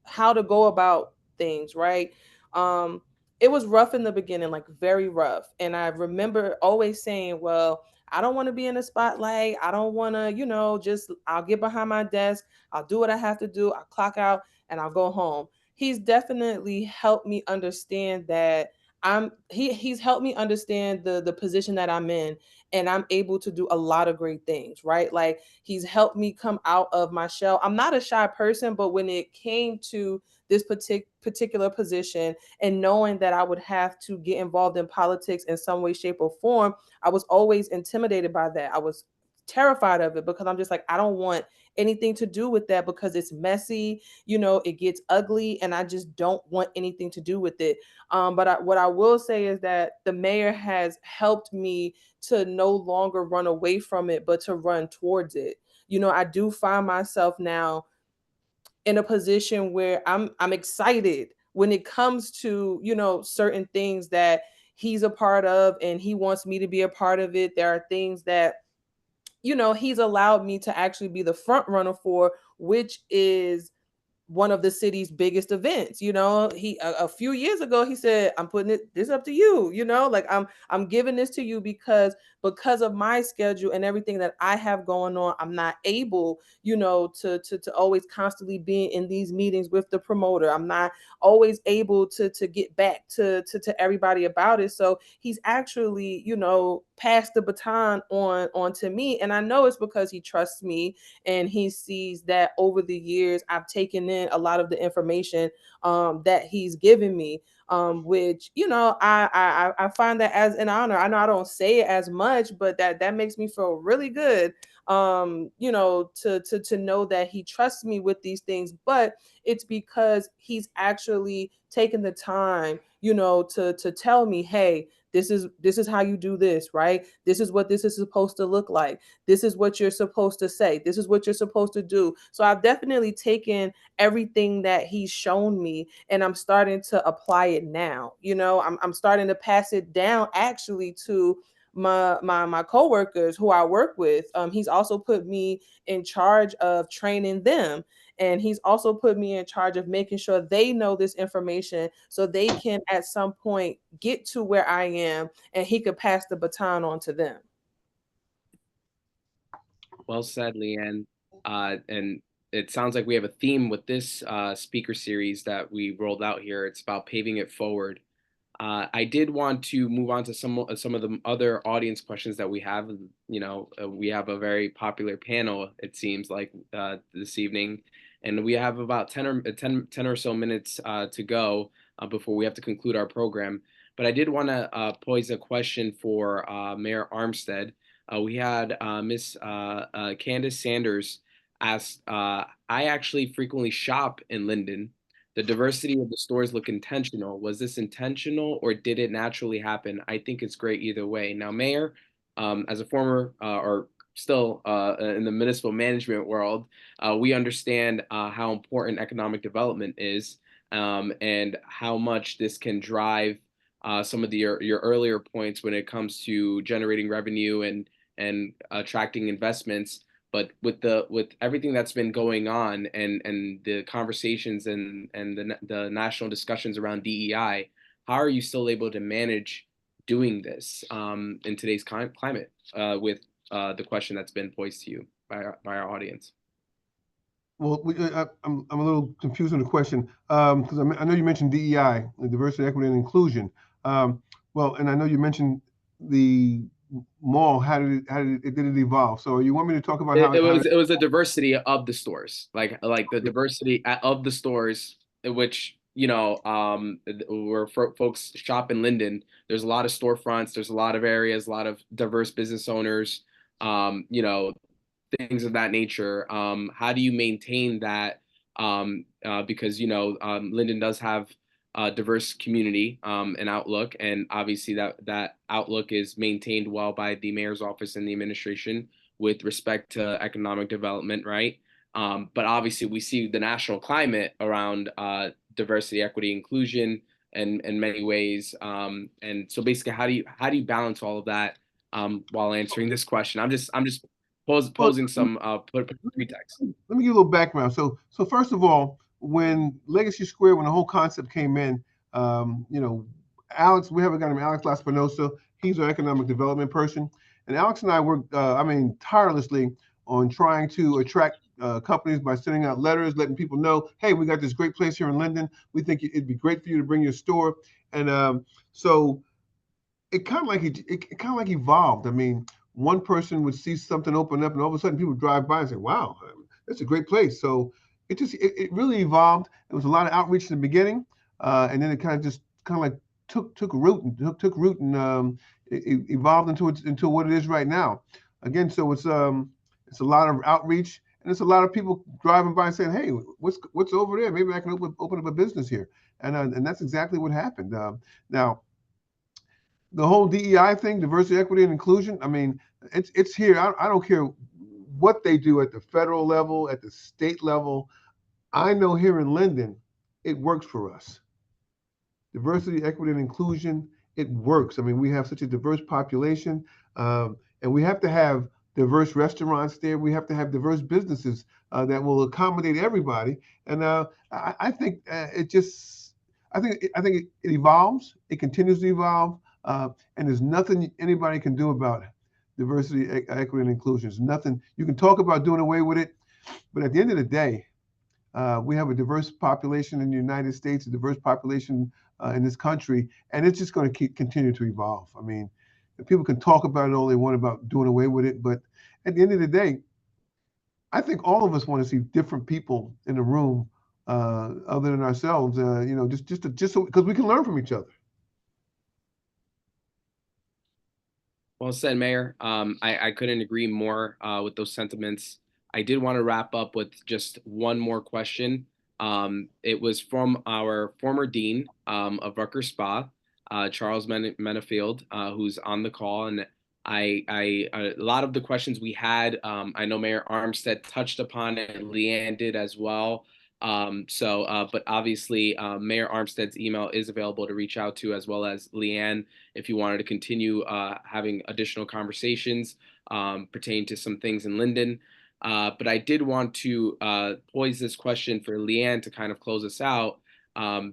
how to go about things, right? Um, it was rough in the beginning, like very rough. And I remember always saying, well, I don't want to be in the spotlight. I don't want to, just I'll get behind my desk. I'll do what I have to do. I'll clock out and I'll go home. He's definitely helped me understand that he's helped me understand the position that I'm in, and I'm able to do a lot of great things, right? Like, he's helped me come out of my shell. I'm not a shy person, but when it came to this particular position and knowing that I would have to get involved in politics in some way, shape, or form, I was always intimidated by that. I was terrified of it because I'm just like, I don't want anything to do with that because it's messy, it gets ugly, and I just don't want anything to do with it. But what I will say is that the mayor has helped me to no longer run away from it, but to run towards it. I do find myself now in a position where I'm excited when it comes to, certain things that he's a part of and he wants me to be a part of it. There are things that, he's allowed me to actually be the front runner for, which is one of the city's biggest events. He a few years ago he said, I'm putting this up to you, like I'm giving this to you because of my schedule and everything that I have going on. I'm not able, to always constantly be in these meetings with the promoter. I'm not always able to get back to everybody about it. So he's actually, passed the baton on to me. And I know it's because he trusts me and he sees that over the years I've taken in a lot of the information that he's given me, which, I find that as an honor. I know I don't say it as much, but that makes me feel really good you know, to know that he trusts me with these things, but it's because he's actually taken the time, you know, to tell me, hey, this is how you do this, right? This is what this is supposed to look like. This is what you're supposed to say. This is what you're supposed to do. So I've definitely taken everything that he's shown me and I'm starting to apply it now. You know, I'm starting to pass it down actually to my coworkers who I work with. He's also put me in charge of training them, and he's also put me in charge of making sure they know this information so they can at some point get to where I am and he could pass the baton on to them. Well said, LeAnne. And it sounds like we have a theme with this speaker series that we rolled out here. It's about paving it forward. I did want to move on to some of the other audience questions that we have. You know, we have a very popular panel, it seems like, this evening, and we have about 10 or so minutes to go before we have to conclude our program. But I did want to pose a question for Mayor Armstead. We had Miss Candace Sanders asked, I actually frequently shop in Linden. The diversity of the stores look intentional. Was this intentional or did it naturally happen? I think it's great either way. Now, Mayor, as a former or still in the municipal management world, we understand how important economic development is and how much this can drive some of your earlier points when it comes to generating revenue and attracting investments. But with everything that's been going on and the conversations and the national discussions around DEI, how are you still able to manage doing this in today's climate with the question that's been posed to you by our audience? Well, I'm a little confused on the question because I know you mentioned DEI, diversity, equity, and inclusion. Well, and I know you mentioned the mall. How did it evolve? So you want me to talk about how it was a diversity of the stores, like the diversity of the stores, which, you know, where folks shop in Linden. There's a lot of storefronts. There's a lot of areas, a lot of diverse business owners. You know, things of that nature. How do you maintain that? Because, you know, Linden does have a diverse community and outlook, and obviously that outlook is maintained well by the mayor's office and the administration with respect to economic development, right? But obviously we see the national climate around diversity, equity, inclusion in many ways. And so basically, how do you balance all of that while answering this question? I'm just posing some pretext. Let me give you a little background. So first of all, when Legacy Square, when the whole concept came in, you know, Alex, we have a guy named Alex Laspinosa. He's our economic development person. And Alex and I worked, tirelessly on trying to attract companies by sending out letters, letting people know, hey, we got this great place here in Linden. We think it'd be great for you to bring your store. And so it kind of like evolved. I mean, one person would see something open up and all of a sudden people drive by and say, wow, that's a great place. So it really evolved. There was a lot of outreach in the beginning, and then it kind of like took root and it evolved into what it is right now. Again, so it's a lot of outreach, and it's a lot of people driving by and saying, hey, what's over there? Maybe I can open up a business here, and that's exactly what happened. Now, the whole DEI thing, diversity, equity, and inclusion. I mean, it's here. I don't care what they do at the federal level, at the state level. I know here in Linden, it works for us. Diversity, equity, and inclusion, it works. I mean, we have such a diverse population, and we have to have diverse restaurants there. We have to have diverse businesses that will accommodate everybody. And I think I think it evolves. It continues to evolve, and there's nothing anybody can do about it. Diversity, equity, and inclusion. There's nothing you can talk about doing away with it, but at the end of the day, we have a diverse population in the United States, a diverse population in this country, and it's just going to continue to evolve. I mean, people can talk about it all they want about doing away with it, but at the end of the day, I think all of us want to see different people in the room other than ourselves. You know, just so because we can learn from each other. Well said, Mayor. I couldn't agree more with those sentiments. I did want to wrap up with just one more question. It was from our former dean of Rutgers SPAA, Charles Menefield, who's on the call. And a lot of the questions we had, I know Mayor Armstead touched upon it, LeAnne did as well. But obviously, Mayor Armstead's email is available to reach out to, as well as LeAnne, if you wanted to continue having additional conversations pertaining to some things in Linden. But I did want to pose this question for LeAnne to kind of close us out,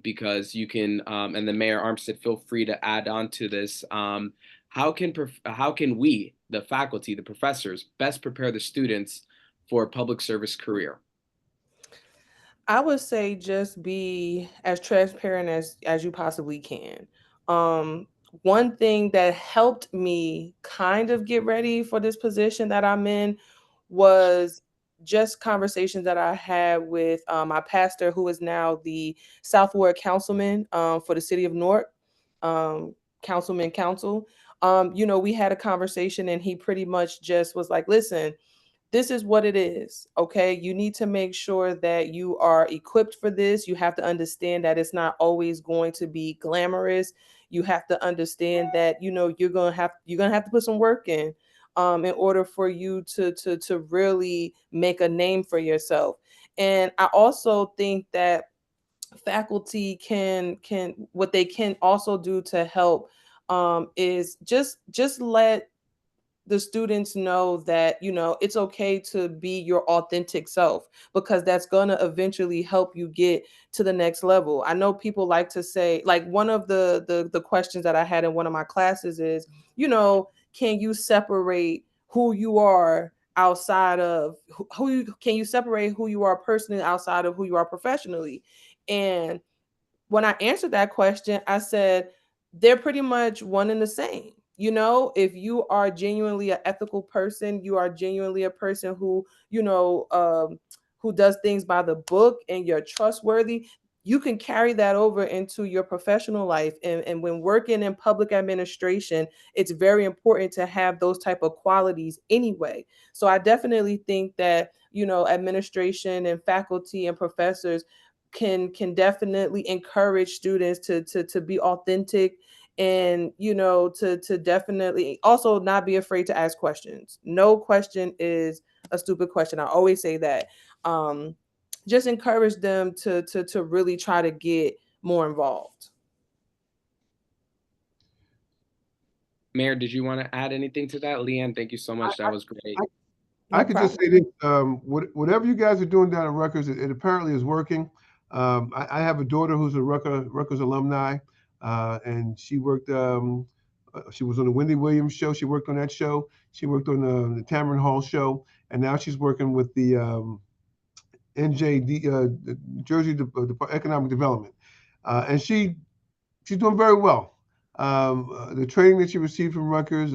because you can, and then Mayor Armstead, feel free to add on to this. How can we, the faculty, the professors, best prepare the students for a public service career? I would say just be as transparent as you possibly can. One thing that helped me kind of get ready for this position that I'm in was just conversations that I had with my pastor, who is now the South Ward councilman for the city of Newark, Councilman Council. We had a conversation and he pretty much just was like, listen, this is what it is. Okay. You need to make sure that you are equipped for this. You have to understand that it's not always going to be glamorous. You have to understand that, you're going to have to put some work in order for you to really make a name for yourself. And I also think that faculty can what they can also do to help is just let the students know that it's okay to be your authentic self, because that's going to eventually help you get to the next level. I know people like to say, like, one of the questions that I had in one of my classes is, can you separate who you are outside of can you separate who you are personally outside of who you are professionally? And when I answered that question, I said, they're pretty much one and the same. If you are genuinely an ethical person, you are genuinely a person who does things by the book, and you're trustworthy, you can carry that over into your professional life. And when working in public administration, it's very important to have those type of qualities anyway. So I definitely think that, administration and faculty and professors can definitely encourage students to be authentic, and to definitely also not be afraid to ask questions. No question is a stupid question. I always say that. Just encourage them to really try to get more involved. Mayor, did you want to add anything to that? LeAnne, thank you so much. That was great. I could just say this, whatever you guys are doing down at Rutgers, it apparently is working. I have a daughter who's a Rutgers alumni, and she worked, she was on the Wendy Williams show. She worked on that show. She worked on the Tamron Hall show, and now she's working with the NJD, the Jersey Economic Development. And she's doing very well. The training that she received from Rutgers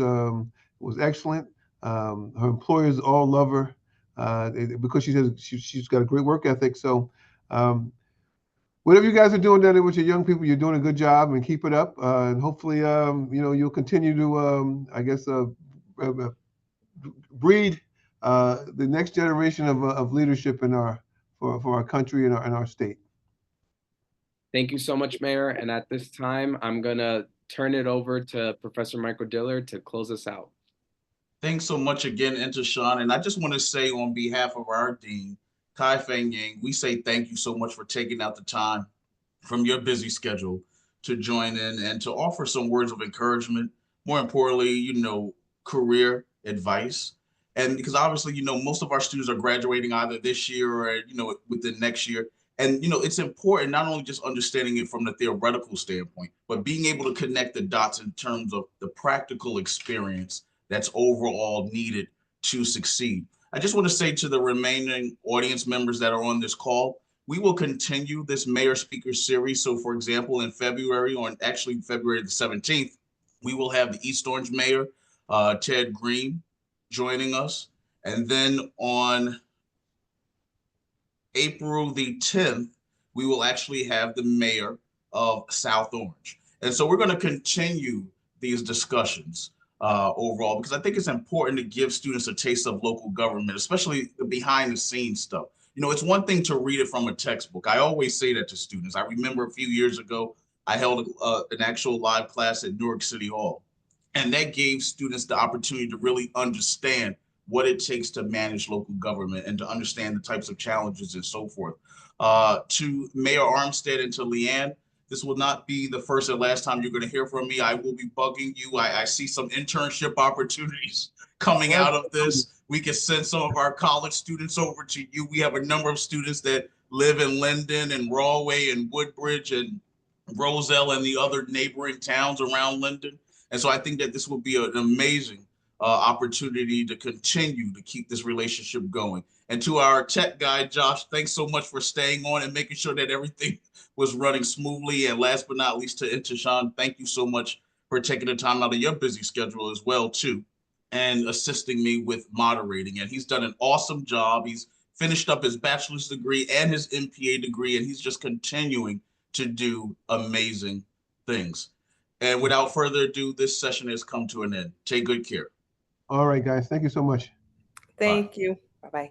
was excellent. Her employers all love her because she's got a great work ethic. So whatever you guys are doing down there with your young people, you're doing a good job, and keep it up. And hopefully, you'll continue to, breed the next generation of leadership for our country and our state. Thank you so much, Mayor. And at this time, I'm going to turn it over to Professor Michael Dillard to close us out. Thanks so much again, Intashan. And I just want to say, on behalf of our dean, Kai Feng Yang, we say thank you so much for taking out the time from your busy schedule to join in and to offer some words of encouragement. More importantly, career advice. And because obviously, most of our students are graduating either this year or, within next year. And, it's important not only just understanding it from the theoretical standpoint, but being able to connect the dots in terms of the practical experience that's overall needed to succeed. I just want to say to the remaining audience members that are on this call, we will continue this Mayor Speaker Series. So, for example, in February, February the 17th, we will have the East Orange Mayor, Ted Green, joining us. And then on April the 10th, we will actually have the mayor of South Orange. And so we're going to continue these discussions overall, because I think it's important to give students a taste of local government, especially the behind the scenes stuff. You know, it's one thing to read it from a textbook. I always say that to students. I remember a few years ago, I held an actual live class at Newark City Hall, and that gave students the opportunity to really understand what it takes to manage local government and to understand the types of challenges and so forth. To Mayor Armstead and to LeAnne, this will not be the first and last time you're going to hear from me. I will be bugging you. I see some internship opportunities coming out of this. We can send some of our college students over to you. We have a number of students that live in Linden and Rahway and Woodbridge and Roselle and the other neighboring towns around Linden. And so I think that this will be an amazing opportunity to continue to keep this relationship going. And to our tech guy, Josh, thanks so much for staying on and making sure that everything was running smoothly. And last but not least, to Intashan, thank you so much for taking the time out of your busy schedule as well, too, and assisting me with moderating. And he's done an awesome job. He's finished up his bachelor's degree and his MPA degree, and he's just continuing to do amazing things. And without further ado, this session has come to an end. Take good care. All right, guys. Thank you so much. Thank you. Bye-bye.